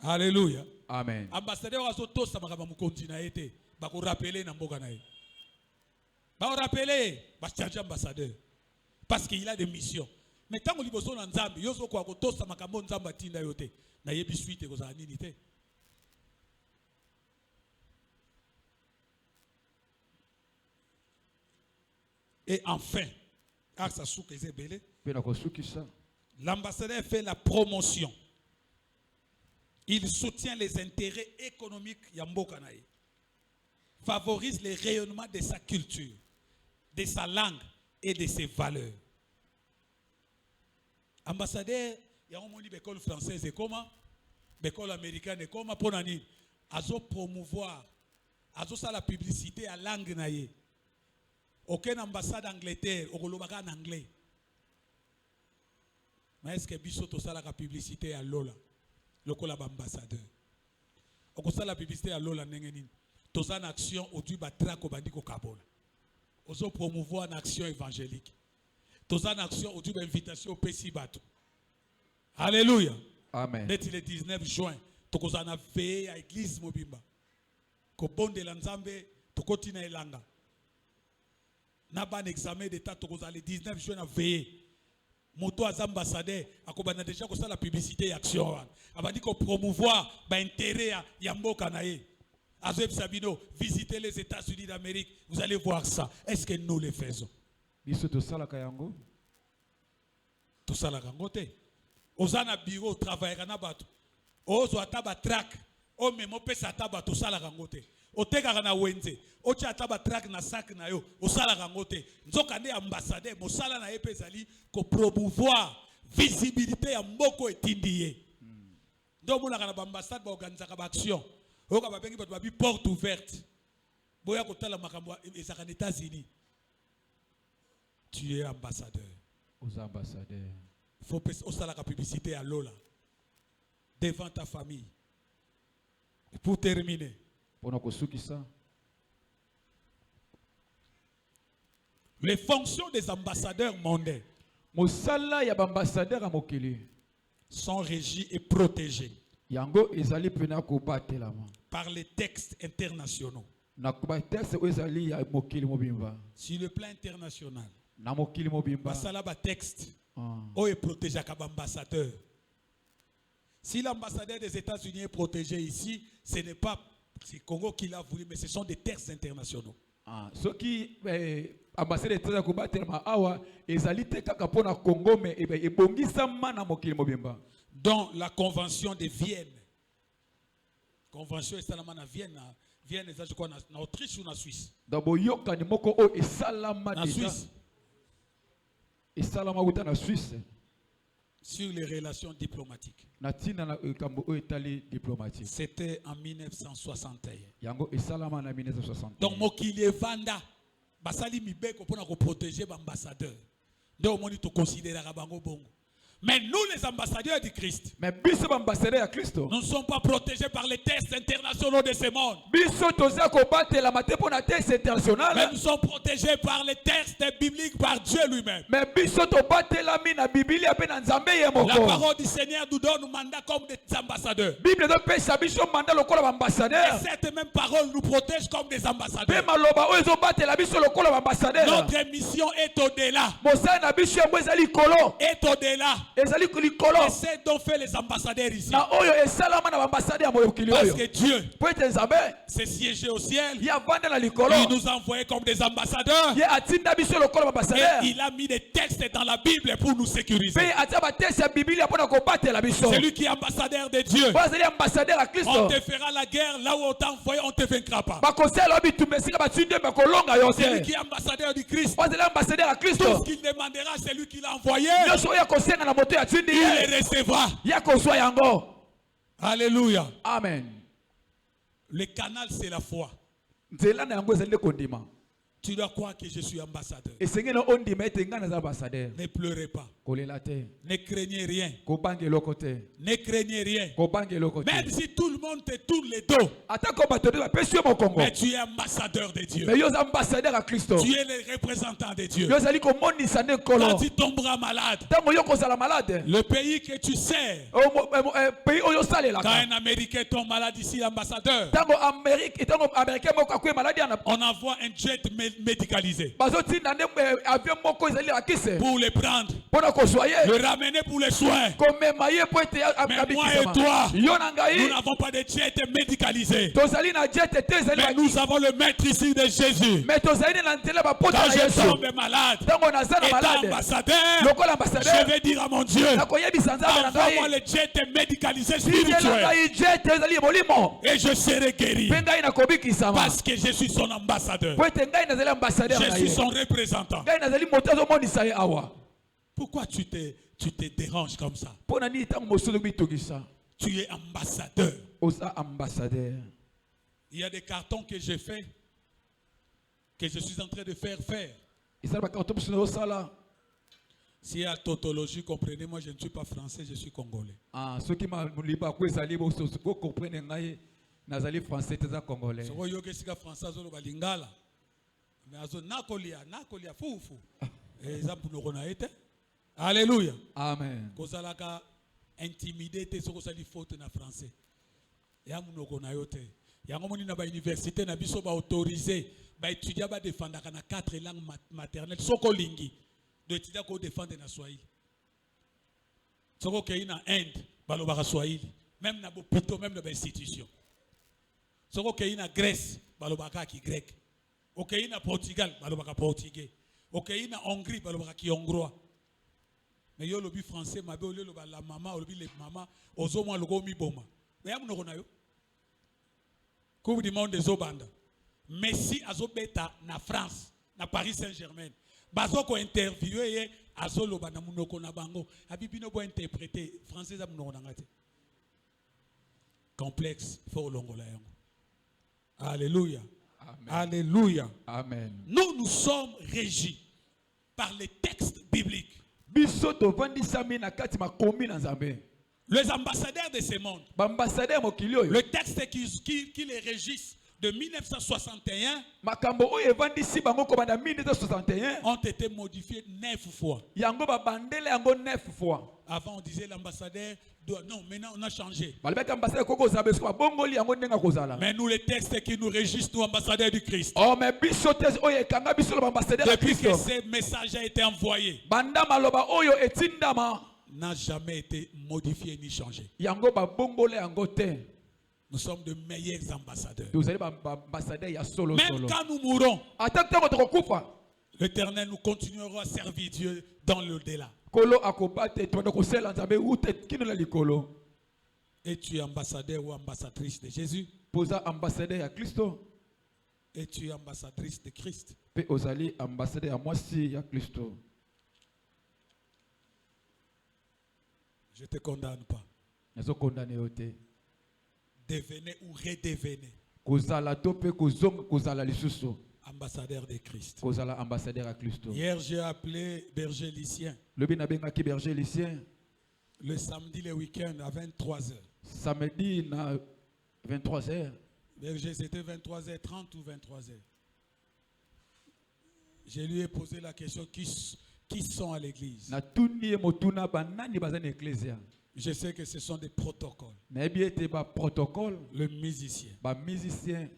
Alléluia. Amen. Ambassadeur azo tosa makambo mukonzi na ete ba ko rappeler na mboka na ye. Ba ko rappeler ba charger ambassadeur parce qu'il a des missions. Mais tant que liboso na nzambe yozo ko tosa makambo nzamba tinda yote na yebi suite ko za nini te. Et enfin, l'ambassadeur fait la promotion. Il soutient les intérêts économiques Yambokanaï. Favorise le rayonnement de sa culture, de sa langue et de ses valeurs. Ambassadeur, il y a une école française et comment? L'école américaine et comment? Pour nani? Azo promouvoir, azo sa la publicité à langue naïe. Aucune ambassade d'Angleterre, au Golobaka en anglais. Mais est-ce que Bissot a la publicité à Lola? Le collab ambassadeur. Au cours de la publicité à Lola, tous en action au du batrak au bandiko Kabola. Oso promouvoir une action évangélique. Tous en action au du invitation au Pessi Batou. Alléluia. Amen. Dès le 19 juin, tous en a veillé à l'église Mobimba. Ko bonde lanzambe, to kotina elanga. Na ban examen d'état to le 19 juin a veillé. Moto az ambassadeur akobana déjà ko ça la publicité et action. Abandi ko promouvoir ba intérêt ya mboka na ye. Azeb Sabino, visitez les États-Unis d'Amérique, vous allez voir ça. Est-ce que nous le faisons? Biso to sala kayango. To sala kangote. Ozana bureau travail kana bato. Ozo ataba track. O memo pesa ataba to sala kangote. Oteka kana wenze. Ocha ataba track na sac na yo. O sala kangote. Nzoka ne ambassadeur mo sala na epezali ko promouvoir visibilité ya mboko etindiye. Ndo mona kana ba ambassade ba organiser ka ba action. Oka ba bengi ba porte ouverte. Boya ko tala makambo ezaka na États-Unis. Tu es ambassadeur. Aux ambassadeurs. Il faut faire la publicité à Lola. Devant ta famille. Et pour terminer. Les fonctions des ambassadeurs mondains sont régies et protégées par les textes internationaux. Sur le plan international, Basalaba texte est protégé comme ambassadeur. Si l'ambassadeur des États-Unis est protégé ici, ce n'est pas le Congo qui l'a voulu, mais ce sont des textes internationaux. Ce qui ambassadeur des États-Unis dans la convention de Vienne. Convention est à Vienne. Vienne est en Autriche ou en Suisse? En Suisse. Sur les relations diplomatiques. C'était en 1961. Donc, Mokili Vanda, Basali Mibeko pour protéger l'ambassadeur. Donc, on te considérera Bango Bongo. Mais nous, les ambassadeurs du Christ, nous ne sommes pas protégés par les textes internationaux de ce monde. Mais nous sommes protégés par les textes bibliques, par Dieu lui-même. La parole du Seigneur nous donne un mandat comme des ambassadeurs. Et cette même parole nous protège comme des ambassadeurs. Notre mission est au-delà. Est au-delà. ezali likolo Et c'est donc fait les ambassadeurs ici. na oyo esalama na ambassadeur ya mokili Parce oyo que Dieu po ete nzambe s'est siégé au ciel. ye avanda na likolo Il nous a envoyés comme des ambassadeurs. ye atinda biso lokola Et baambassadeur il a mis des textes dans la Bible pour nous sécuriser. mpe atia batesi ya bibilia mpona kobatela biso C'est lui qui est ambassadeur de Dieu. oyo azali ambassadeur ya On kristo te fera la guerre là où on t'a envoyé, on ne te vaincra pas. bakosala bitumba esika batindi bakolonga yo C'est lui te qui est ambassadeur du Christ. oyo azali ambassadeur ya Tout kristo ce qu'il demandera, c'est lui qui l'a envoyé. nyonso oyo akosenga na moto atindi Il ye les recevra. ye akozwa yango Alléluia. amen Le canal, c'est la foi. nzela na yango ezali nde kondima Tu dois croire que je suis ambassadeur. esengeli ondima ete ngai naza ambassadeur Ne pleurez pas. kolela te Ne craignez rien. kobanga eloko te Ne craignez rien. kobanga eloko te Même si tout le monde te tourne les dos, atako bato nde bapesi yo mokongo mais tu es ambassadeur de Dieu. me yo oza ambassadeur ya kristo Tu es le représentant de Dieu. yo ozali komonisa nde nkolo Quand tu tomberas malade, ntango yo kozala malade le pays que tu sers, pays oyo quand osalelaka un Américain tombe malade ici, l'ambassadeur, ntango américain moko akwe maladi yana on envoie un jet médicalisé bazotinda nde avion moko ezali akise pour les prendre, mpona kozwa ye le ramener pour les soins. komema ye mpo ete Mais moi et toi, yo na nous ngai n'avons pas de jet médicalisé. tozali na jet te ezali Mais nous avons le maître ici de Jésus. me tozali na nzela bapota Quand na je yesu tombe malade, ntango naza na étant malade ambassadeur, lokola je ambassadeur vais dire à mon Dieu, nakoyebisa nzambe na envoie-moi ngai le jet médicalisé tindela spirituel ngai jet ezali molimo et je serai guéri. mpe ngai nakobikisama Parce que je suis son ambassadeur. po ete ngai nazali ambassadeur Je na suis ye son représentant. ngai nazali moto azomonisa ye awa Pourquoi tu te déranges comme ça? mpo na nini ntango mosusu bitokisa Tu es ambassadeur. oza ambassadeur Il y a des cartons que j'ai fait, que je suis en train de faire faire. ezali bakarto mosusu nazosala Si il y a tautologie, comprenez, moi je ne suis pas français, je suis congolais. soki libako ezali bokomprene ngai nazali français te eza congolais Soko yoke sika français azoloba lingala. Mais azo nakolia fufu. Eza mpuna na ete. Alléluia. amen Kozalaka intimidé te soko sali faute na français. Ya munoko na yo te. Yango moni na ba université na biso ba autorisé ba étudier ba défendre na 4 langues maternelles soko lingi. De étudier ko défendre na Swahili. Soko kei na Inde balobaka Swahili. Même na bopito, même na ba institution. Soko kei na Grèce balobaka ki grec. Okei na Portugal balobaka portugais. Okei na Hongrie balobaka ki hongrois. Mais yo lobi français mabe ole loba la maman lobi le maman ozo mo logo mi boma. Mais ya munoko na yo. Coupe du monde des Obanda. Messi azobeta na France, na Paris Saint-Germain. Bazoko interviewé ye azoloba na munoko na bango. Abibino bo interpréter français za munoko na ngate. Complexe faut longola yango. Alléluia. Amen. Alléluia. amen Nous sommes régis par les textes bibliques. biso tovandisami na kati makomi na nzambe Les ambassadeurs de ce monde, baambassadeur mokili oyo le texte qui les régissent de 1961 makambo oyo evandisi bango kobanda 1961 ont été modifiés 9 fois. yango babandele yango 9 fois Avant, on disait l'ambassadeur doit... Non, maintenant on a changé. balobaki ambassadeur koko ozala beso babongoli yango ndenge akozala Mais nous, les textes qui nous régissent, nous, ambassadeurs du Christ, oh mais biso te oyo ekanga biso loba ambassadeur ya depuis que kristo ce message a été envoyé, banda maloba oyo etindama n'a jamais été modifié ni changé. yango babongole yango te Nous sommes de meilleurs ambassadeurs. tozali baambassadeur ya solo Même solo quand nous mourrons, ata ntango tokokufa l'Éternel, nous continuerons à servir Dieu dans l'au-delà. kolo akobate tobanda kosala nzambe ute kino na likolo Et tu es ambassadeur ou ambassadrice de Jésus. poza ambassadeur ya kristo Et tu es ambassadrice de Christ. mpe ozali ambassadeur ya mwasi ya kristo Je ne te condamne pas. nazokondane yo te Devenez ou redevenez kozala to mpe kozonga kozala lisusu ambassadeur de Christ. kozala ambassadeur ya kristo Hier, j'ai appelé berger lycien. lobi nabengaki berger lycien Le samedi, le week-end, à 23h. samedi na 23h Berger, c'était 23h30 ou 23h. Je lui ai posé la question, qui sont à l'église? natuni ye motuna banani baza na eklesia Je sais que ce sont des protocoles. nayebi ete baprotocole Le musicien, bamusicien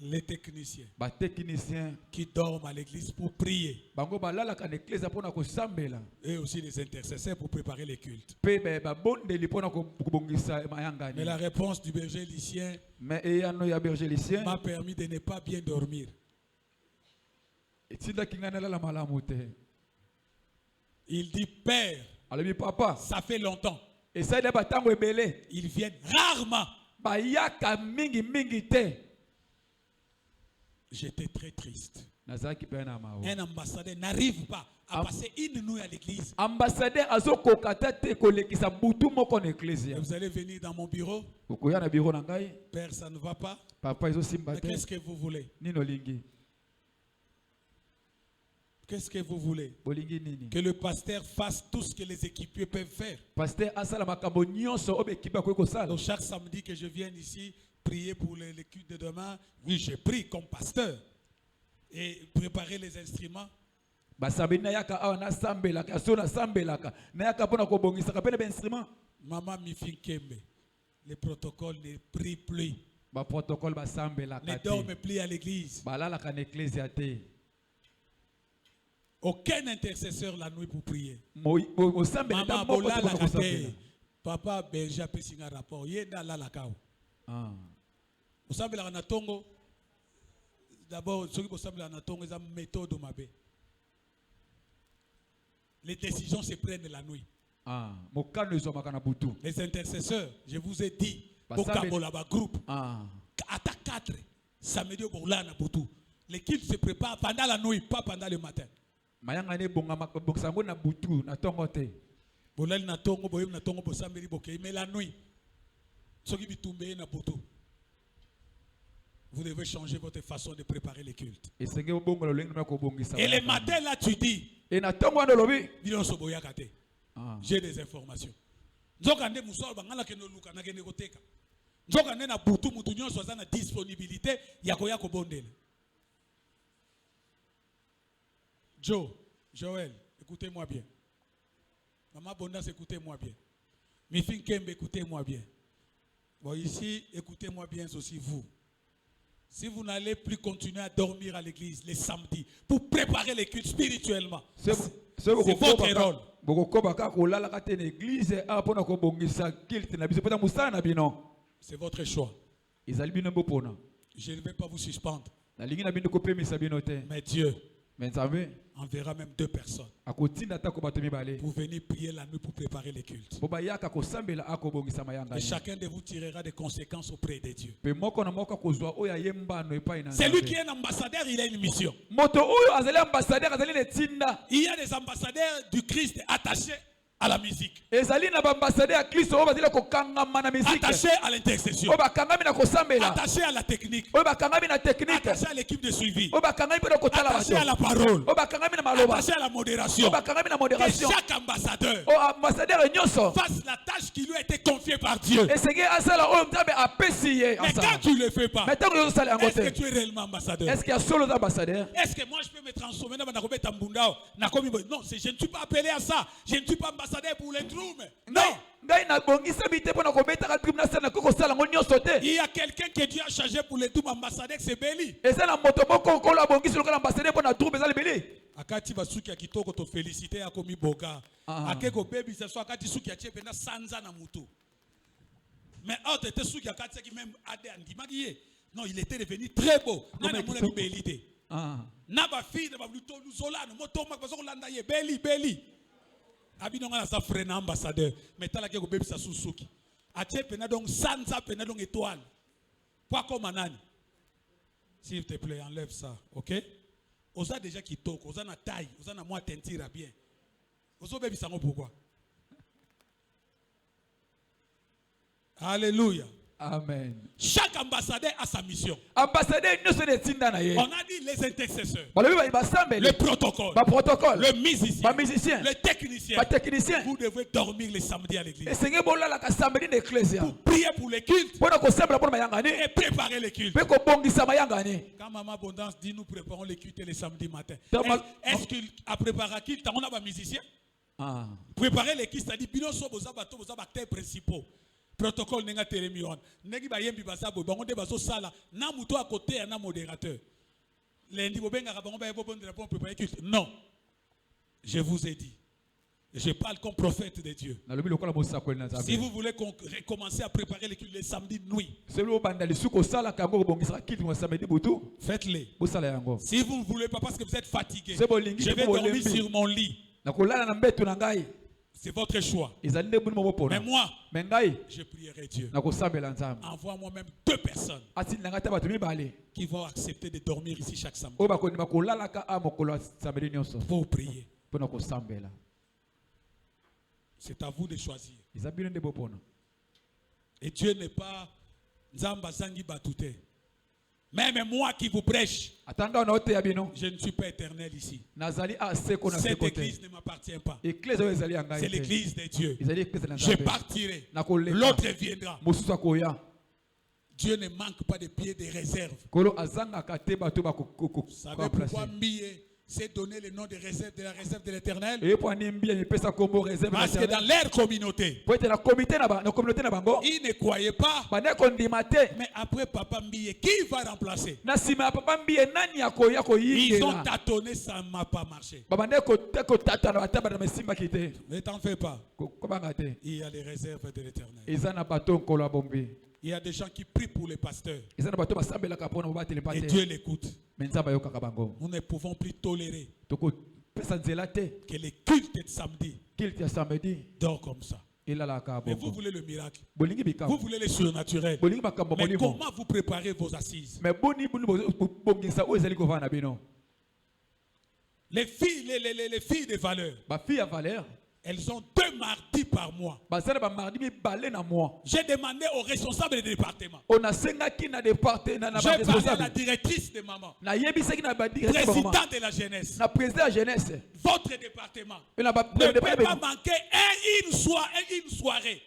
Les techniciens Techniciens. qui dorment à l'église pour prier. Bango balala kan église pona ko sambela. Et aussi les intercesseurs pour préparer les cultes. Pe ba bondeli pona ko bongisa mayangani. Mais la réponse du berger lycéen Mais eyano ya berger lycéen. m'a permis de ne pas bien dormir. Etinda kingana la malamu te. Il dit, Père, Alobi papa. ça fait longtemps. Et ça de batango ebele. Ils viennent rarement. Ba yaka mingi mingi te. J'étais très triste. Nazaki pena mao. Un ambassadeur n'arrive pas à passer une nuit à l'église. Ambassadeur azoko kata te kolekisa butu moko na ecclesia. Vous allez venir dans mon bureau. Okoya na bureau na ngai. Père, ça ne va pas. Papa izo simba Mais te. qu'est-ce que vous voulez? Nino lingi. Qu'est-ce que vous voulez? Bolingi nini. Que le pasteur fasse tout ce que les équipiers peuvent faire. Pasteur asala makambo nyonso obe kiba ko kosala. Donc chaque samedi que je viens ici prier pour les cultes de demain, oui, je prie comme pasteur. Et préparer les instruments. Basabi na yaka awa na sambelaka, so na sambelaka. Na yaka pona ko bongisa ka pele instrument. Maman Mifinkembe, les protocoles ne prient plus. Ba protocole ba sambelaka. Ne dorment plus à l'église. Balala kan ecclesia te. Aucun intercesseur la nuit pour prier. Mo sambela ta Maman moko Bola ko la sambela. kate. Papa Benja Pessinga rapport. Yenda la la kao. Ah. Vous savez la Tongo. D'abord, ceux qui vous savez la Tongo, ils ont une méthode mabe. Les décisions se prennent la nuit. Ah. Mokano zo makana butu. Les intercesseurs, je vous ai dit, Basambe- Bokabola ba groupe. Ah. Attaque 4, samedi au Bola na Boutou. L'équipe se prépare pendant la nuit, pas pendant le matin. Mayanga ne bonga makaboksango na butu na tongo te. Bolal na Tongo, boyem na Tongo, bosambeli bokei, mais la nuit, ceux qui bitumbe na Boutou. Vous devez changer votre façon de préparer les cultes. Et senge bongo lo lengi na ko bongisa. Et le matin là, tu dis, Et na tongo ndo lobi. Bilon Soboya Kate. Ah. J'ai des informations. Nzokande musol bangala keno luka na kene koteka. Nzokande na Boutou mutu nyonso aza na disponibilité ya koya ko bondela. Joël, écoutez-moi bien. Maman Bondas, écoutez-moi bien. Mifin Kembe, écoutez-moi bien. Bon, ici, écoutez-moi bien aussi vous. Si vous n'allez plus continuer à dormir à l'église les samedis pour préparer les cultes spirituellement, c'est votre rôle. Boko baka ko lala ka te na église a pona ko bongisa kilte na biso pona musana na bino. C'est votre choix. Ezali bino bopona. Je ne vais pas vous suspendre. Na lingi na bino ko pemisa bino te. Mais Dieu Mais nzambe enverra même 2 personnes akotinda ta ko bato mibale. pour venir prier la nuit pour préparer les cultes. Boba yaka ko sambela ako bongisa mayanga. Et chacun de vous tirera des conséquences auprès de Dieu. Pe moko na moko ko zwa oya yemba no epai na. C'est lui qui est un ambassadeur, il a une mission. Moto oyo azali ambassadeur azali le tinda. Il y a des ambassadeurs du Christ attachés à la musique, Ezali na ambassadeur ya Kristo oyo bazali ko kangama na musique. attachés à l'intercession, Oyo bakangami na ko sambela. attachés à la technique, Oyo bakangami na technique. attachés à l'équipe de suivi, Oyo bakangami pe ko tala attachés bato. à la parole, Oyo bakangami na maloba. attachés à la modération. Oyo bakangami na Que modération. chaque ambassadeur O ambassadeur nyonso. fasse la tâche qui lui a été confiée par Dieu. Esenge asala oyo nzambe apesi ye Mais asala. quand tu ne le fais pas, Mais tant que yosala yango est-ce que te. tu es réellement ambassadeur? Est-ce qu'il y a solo ambassadeur? Est-ce que moi je peux me transformer dans Nakobeta Mbundao? Non, je ne suis pas appelé à ça. Je ne suis pas ambassadeur pour les troupes. Non. Ngai na bongisa bite pona ko beta ka tribunal sana ko sala ngo nyonso te. Il y a quelqu'un que Dieu a chargé pour les troupes ambassadeurs, c'est Béli. Eza na moto moko ko la bongisa lokala ambassadeur pona troupe eza lebeli. Akati basuki ya kitoko to féliciter akomi boga. Akeko baby ce soit akati suki ya tiepena sanza na mutu. Mais autre était suki akati qui même ade andimaki. Non, il était devenu très beau. Nana mona ki Béli te. Na ba fille na ba luto luzola no moto mak bazo landa ye Béli. Abino ngana sa frère na ambassadeur. Mais tala ke ko baby sa susuki. Atie pena donc sanza pena donc étoile. Pas comme anani. S'il te plaît, enlève ça, OK? Osa déjà qui toque, osa na taille, osa na moi tentira bien. Oso baby sango pourquoi? Alléluia. Amen. Chaque ambassadeur a sa mission. Ambassadeur nyonso de tinda na ye. On a dit les intercesseurs, Balobi ba sambele. le protocole, Ba protocole. le musicien, Ba musicien. le technicien. Ba technicien. Vous devez dormir les samedis à l'église. Esenge bolala ka sambeli na ecclesia. Pour prier pour les cultes Pona ko sambela pona mayanga ni. et préparer les cultes. Pe ko bongisa mayanga ni. Quand Maman Abondance dit nous préparons les cultes les samedis matin. Dans Est-ce qu'à préparer les cultes, on a un musicien? Ah. Préparer les cultes, c'est-à-dire, bino so boza bato boza acteurs principaux. Protocole nenga telemion. Negi ba yembi basabo bango de baso sala na muto à côté na modérateur. Lundi bobenga bango ba yebo bon de la pompe préparer culte. Non. Je vous ai dit. Je parle comme prophète de Dieu. Si vous voulez commencer à préparer les cultes les samedis de nuit, faites-les. Si vous ne voulez pas parce que vous êtes fatigué, je vais dormir sur mon lit. C'est votre choix. Mais moi, je prierai Dieu. Envoie-moi même 2 personnes qui vont accepter de dormir ici chaque samedi pour prier. C'est à vous de choisir. Et Dieu n'est pas Nzamba Zangi Batouté. Même moi qui vous prêche, je ne suis pas éternel ici. Cette église ne m'appartient pas. C'est l'église de Dieu. Je partirai. L'autre viendra. Dieu ne manque pas de pieds de réserve. Vous savez pourquoi Mbiye s'est donné le nom de la réserve de l'Éternel? Parce que dans leur communauté, ils ne croyaient pas. Mais après Papa Mbiye, qui va remplacer? Ils ont tâtonné, ça ne m'a pas marché. Ne t'en fais pas. Il y a les réserves de l'Éternel. Il y a des gens qui prient pour les pasteurs. Et Dieu l'écoute. Nous ne pouvons plus tolérer que les cultes de samedi dorment comme ça. Mais vous voulez le miracle. Vous voulez le surnaturel. Mais comment vous préparez vos assises? Les filles de valeur. Elles ont 2 mardis par mois. J'ai demandé aux responsables du département. J'ai parlé à la directrice de maman. Président de la jeunesse. Votre département ne peut pas manquer une soirée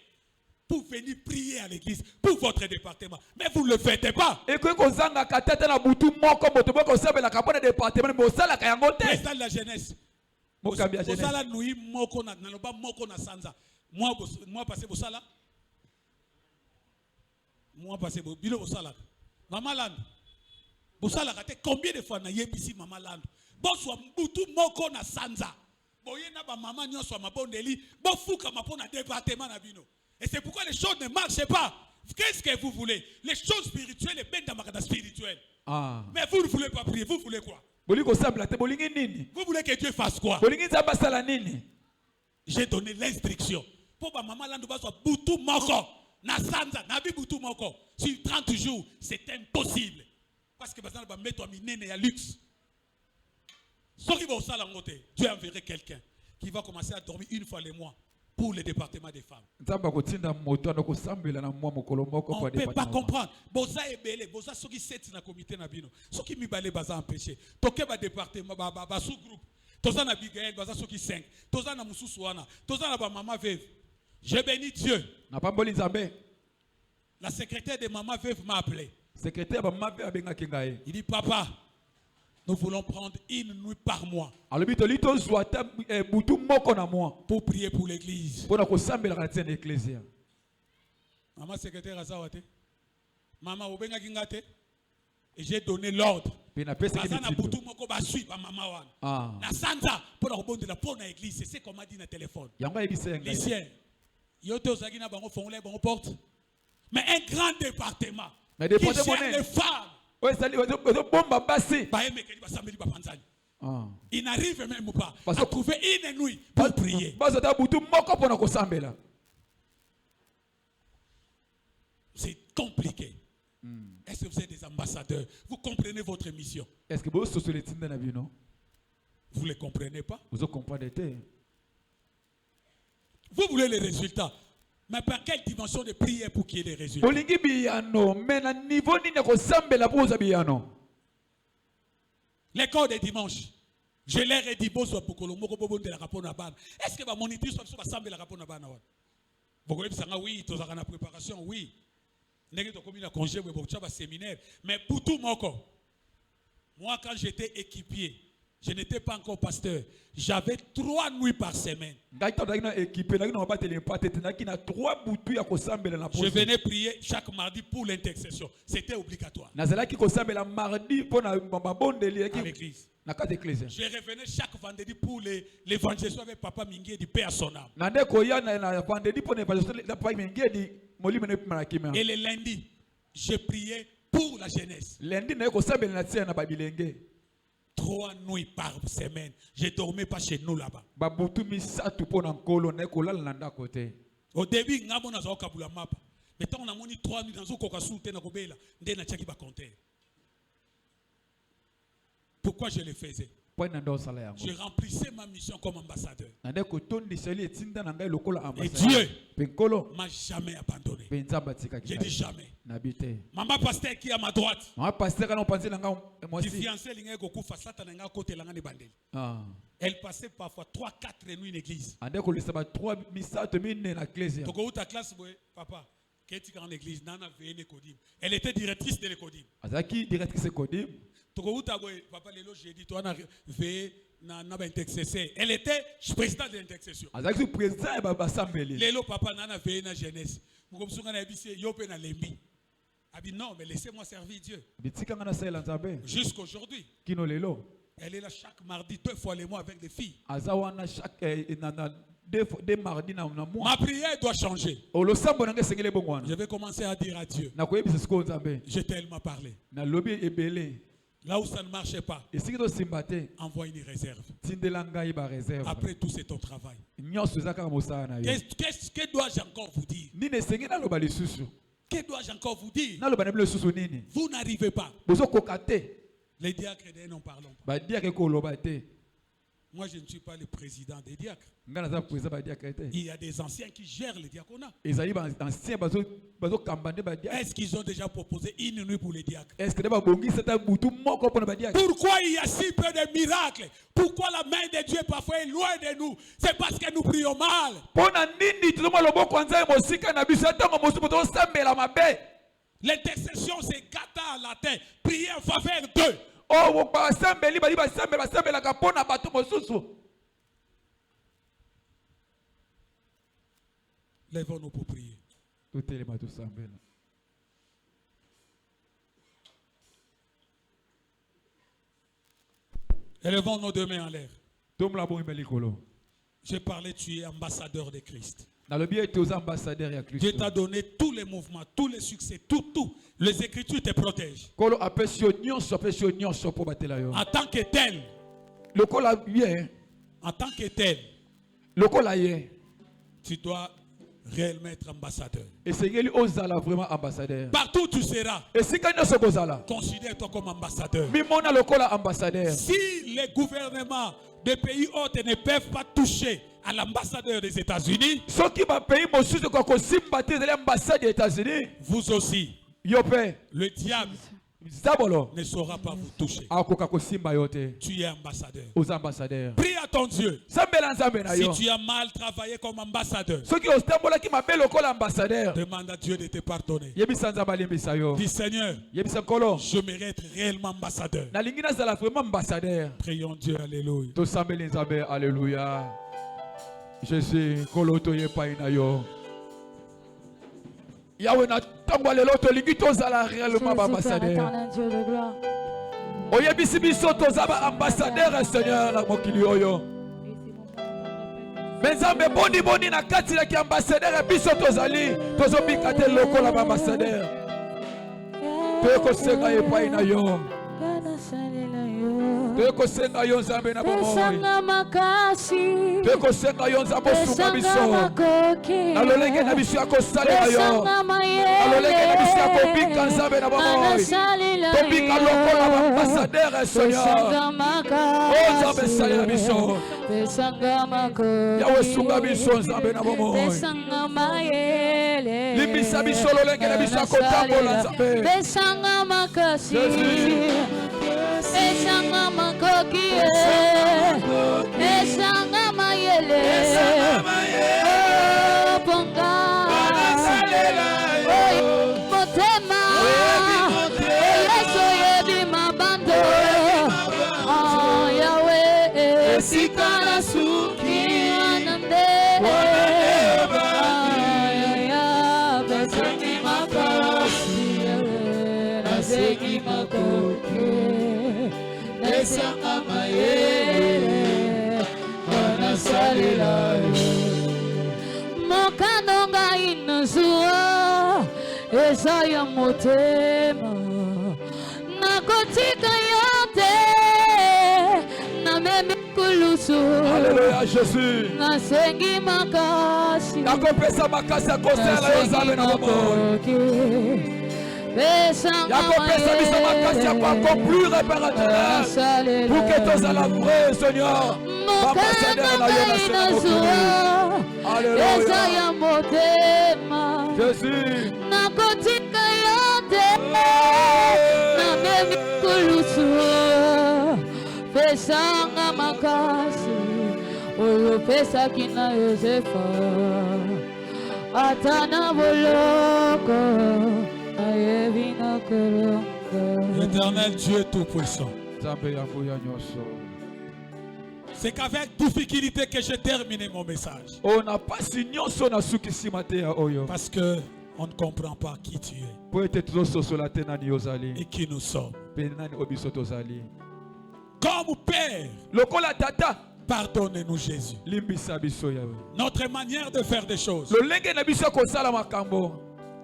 pour venir prier à l'église pour votre département. Mais vous ne le faites pas. Président de la jeunesse. Moi passé bilo bosala Maman Land bosala kate combien de fois na yebisi Maman Land boswa mbutu moko na sanza boyena ba maman nyonso mabondeli bofuka mapona département na bino. Et c'est pourquoi les choses ne marchent pas. Qu'est-ce que vous voulez? Les choses spirituelles et ben dans spirituel. Mais vous ne voulez pas prier, vous voulez quoi? Vous voulez que Dieu fasse quoi? J'ai donné l'instruction. Pour ma maman là, nous allons boutou moko. Na sanza, na bi boutou moko. Sur 30 jours, c'est impossible. Parce que maintenant, on va mettre un minene et un luxe. Ce qui va au salon, Dieu enverrait quelqu'un qui va commencer à dormir une fois le mois pour le département des femmes. On ne peut pas comprendre. Boza est belé, boza ceux qui sont dans le comité nabino, ceux qui m'y baza empêché. Toké ba département, ba sous-groupe. Toza na Bigaël, baza ceux qui 5. Toza na Moussousouana, toza na ba maman veuve. Je bénis Dieu. La secrétaire de maman veuve m'a appelé. Il dit papa, nous voulons prendre une nuit par mois pour prier pour l'église. Maman secrétaire Azawate, maman obenga kingate, et j'ai donné l'ordre. Na sanza pour la rebonde de la pour l'église, c'est comme m'a dit dans le téléphone. Lycéen, yoto zagina bango fongole bango porte. Mais un grand département qui gère les femmes. Il n'arrive même pas à trouver une nuit pour prier. C'est compliqué. Est-ce que vous êtes des ambassadeurs? Vous comprenez votre mission? Est-ce que vous ne les comprenez pas? Vous comprenez? Vous voulez les résultats. Mais par quelle dimension de prière pour qu'il y ait des résultats? L'école de dimanche, je leur ai dit, est-ce que ma monitrice soit rassemblée la rapport? Oui, tu as la préparation, oui. Congé, séminaire. Mais pour tout mon corps, moi quand j'étais équipier, Je n'étais pas encore pasteur. J'avais 3 nuits par semaine. Je venais prier chaque mardi pour l'intercession. C'était obligatoire. À l'église. Je revenais chaque vendredi pour l'évangélisation avec Papa Mingué du Père à son âme. Et le lundi, je priais pour la jeunesse. 3 nuits par semaine. Je ne dormais pas chez nous là-bas. Au début, mais quand on a mis 3 nuits dans un kokasou, pourquoi je le faisais? Je remplissais ma mission comme ambassadeur. Et Dieu m'a jamais abandonné. Je dis jamais. Maman pasteur qui est à ma droite. Elle passait parfois 3-4 nuits en église. Papa, elle était directrice de l'écodim. Elle était présidente de l'intercession. Lélo papa nana veillé na jeunesse. Non, mais laissez-moi servir Dieu. Jusqu'aujourd'hui. Elle est là chaque mardi, 2 fois les mois avec des filles. Ma prière doit changer. Je vais commencer à dire à Dieu. Je t'ai tellement parlé. Là où ça ne marchait pas, envoie une réserve. Après tout, c'est ton travail. Que dois-je encore vous dire? Que dois-je encore vous dire? Vous n'arrivez pas. Les diacres, n'en parlons pas. Moi, je ne suis pas le président des diacres. Il y a des anciens qui gèrent le diaconat. Est-ce qu'ils ont déjà proposé une nuit pour les diacres? Pourquoi il y a si peu de miracles? Pourquoi la main de Dieu parfois est loin de nous? C'est parce que nous prions mal. L'intercession, c'est kata en latin. Prier en faveur d'eux. Lèvons-nous pour prier. Élevons nos 2 mains en l'air. J'ai parlé, tu es ambassadeur de Christ. Dieu t'a donné tous les mouvements, tous les succès, tout. Les Écritures te protègent. En tant que tel, tu dois réellement être ambassadeur. Partout où tu seras, considère-toi comme ambassadeur. Si les gouvernements des pays hôtes ne peuvent pas toucher à l'ambassadeur des États-Unis, vous aussi, le diable ne saura pas vous toucher. Tu es ambassadeur. Prie à ton Dieu. Si tu as mal travaillé comme ambassadeur, demande à Dieu de te pardonner. Dis Seigneur, j'aimerais être réellement ambassadeur. Prions Dieu, alléluia. Alléluia. Jésus, kolotoye painayo. Yahweh na tango lelo to lingito zala réellement ambassadeur. Oyebisi biso to zaba ambassadeur Seigneur na mokili oyo. Benzambe boni na kati la ki ambassadeur biso to zali to zo bikate lokola ba ambassadeur. To ko senga ye painayo. Teko senga yo nzambe na bomoyi. Teko senga yo nzambe sunga biso. Na lolenge na biso yako salela yo. Na lolenge na biso yako bika nzambe na bomoyi. Tobika lokola ba ambassadeur Seigneur. Oh nzambe salela biso. Yawe sunga biso nzambe na bomoyi. Limisa biso lolenge na biso yako tambola nzambe. Esanga makoki esanga mayele ponga motema yeso yebi mabando Yawe nasengi makoki nesanga mayele nasalela mokano ngai nazwa eza ya motema nakotika yo te namemi kulusu Alléluia Jésus. nasengi makasi Nakopesa makasi ya kosala yo Nzambe na bomoi. Yakopesa biso makasi ya accomplir réparateur. Pour que tozala vrai Seigneur. Ambassadeur na yo na Seigneur. eza ya motema Jésus. nakotika yo te namemi kulusu pesanga makasi oyo pesaki na Yosefa ata na boloko ayebi na kolonga. Éternel Dieu Tout-Puissant, Nzambe ya nguya nyonso. c'est qu'avec difficulté que j'ai terminé mon message. Ona pasi nyonso na sukisi mate ya oyo. Parce que on ne comprend pas qui tu es Po ete tozososola te nani ozali. et qui nous sommes. Pe nani obiso tozali. Comme Père, Lokola tata. pardonne-nous Jésus. Limbisa biso yawe. Notre manière de faire des choses Lolenge na biso kosala makambo.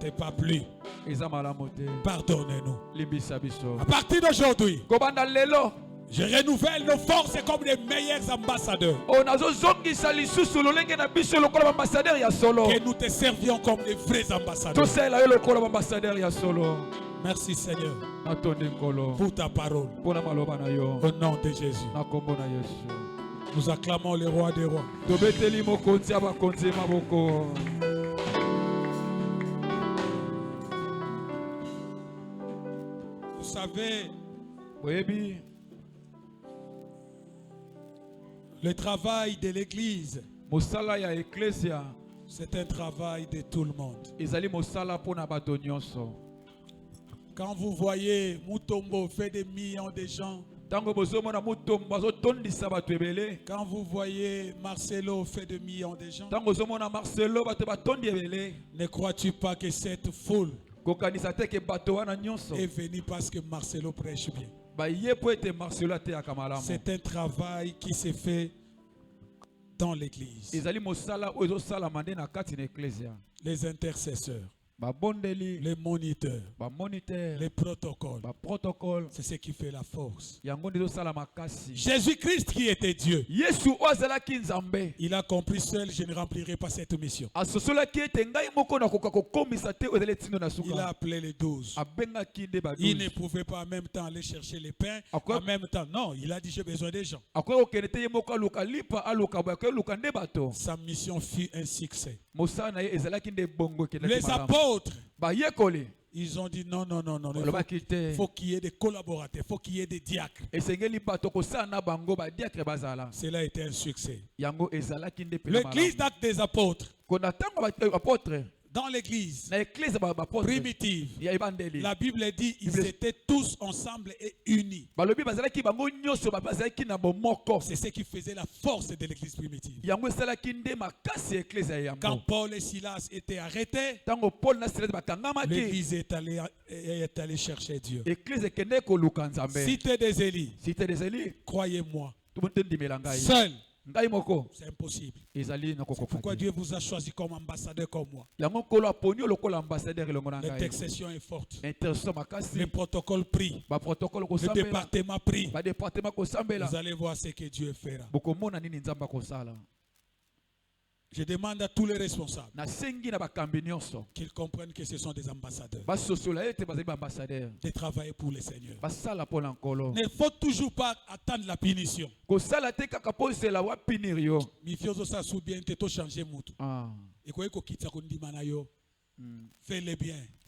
n'est pas plus. Eza malamu te. Pardonne-nous. Limbisa biso. À partir d'aujourd'hui, Kobanda lelo. je renouvelle nos forces comme les meilleurs ambassadeurs. Onazo zongisa lisusu lolenge na biso lokola ambassadeur ya solo. Que nous te servions comme des vrais ambassadeurs. Tosala yo lokola ambassadeur ya solo. Merci Seigneur Natonde nkolo. pour ta parole. Pona maloba na yo. Au nom de Jésus. Na kombo na Yesu. Nous acclamons le roi des rois. Tobeteli mokonzi ya bakonzi maboko. Vous savez, Oyebi. le travail de l'Église, Mosala ya eklesia. c'est un travail de tout le monde. Ezali mosala pona bato nyonso. Quand vous voyez Mutombo fait des millions de gens, Tango bozomona mutombo azotondisa bato ebele. quand vous voyez Marcelo fait des millions de gens, Tango bozomona Marcelo bato batondi ebele. ne crois-tu pas que cette foule Kokanisa te ke bato wana nyonso. est venue parce que Marcelo prêche bien? Ba ye po ete Marcelo te akamalamu. C'est un travail qui se fait dans l'église. Ezali mosala oyo ezosala mande na kati na eklesia. Les intercesseurs, Babondeli, les moniteurs, ba moniteur, les protocoles, ba protocole. c'est ce qui fait la force. Yango nde ezosala makasi. Jésus-Christ qui était Dieu, Yesu oyo azalaki Nzambe. il a compris seul, je ne remplirai pas cette mission. Asosolaki ete ngai moko nakoka kokomisa te oyo ezali tindo na Il a suka. appelé les 12. Abengaki nde ba Il ne 12. pouvait pas en même temps aller chercher les pains. Pourquoi? En même temps, non, il a dit j'ai besoin des gens. Akoki kokende te ye moko aluka lipa aluka boye akoki luka nde bato. Sa mission fut un succès. Mosala na ye ezalaki nde bongo ekendaki Les malamu. apôtres, Bayekoli ils ont dit non, non, non, non. olobaki Il te faut qu'il y ait des collaborateurs, il faut qu'il y ait des diacres. esengeli bato kosala na bango badiakre bazala. Cela a été un succès. Yango ezalaki nde pena L'église d'actes des apôtres, kona ntango apôtre dans l'église na eklise bapôtre primitive, ya ebandeli la Bible dit ils Bible- étaient tous ensemble et unis. balobi bazalaki bango nyonso bazalaki na bomoko. C'est ce qui faisait la force de l'église primitive. Yango esalaki nde makasi ya eklise ya Quand yango. Paul et Silas étaient arrêtés, Ntango Paul na Silas bakangamaki l'église est allée chercher Dieu. eklise ekende koluka Nzambe. Cité des Élis, Cité des Eli croyez-moi, tondimela ngai. seul, Ngai moko c'est impossible. ezali na Pourquoi kokoka. Dieu vous a choisi comme ambassadeur comme moi? Yango nkolo aponi lokola ambassadeur elongo na ngai. L'intercession est forte. Intercession makasi. Le protocole prie. Ba protocole Le kosambela. département prie. Ba département kosambela. Vous allez voir ce que Dieu fera. Bokomona nini Nzamba kosala. Je demande à tous les responsables Nasengi na bakambi nyonso. qu'ils comprennent que ce sont des ambassadeurs. Basosola ete bazali ba ambassadeur. De travailler pour le Seigneur. Basala pona nkolo. Il ne faut toujours pas attendre la punition. Kosala te kaka posela wa pinir yo. Mifiozo sa sou bien te to changer mutu. Ah. Et quoi ko kitsa ko ndima na yo. Fais-le bien.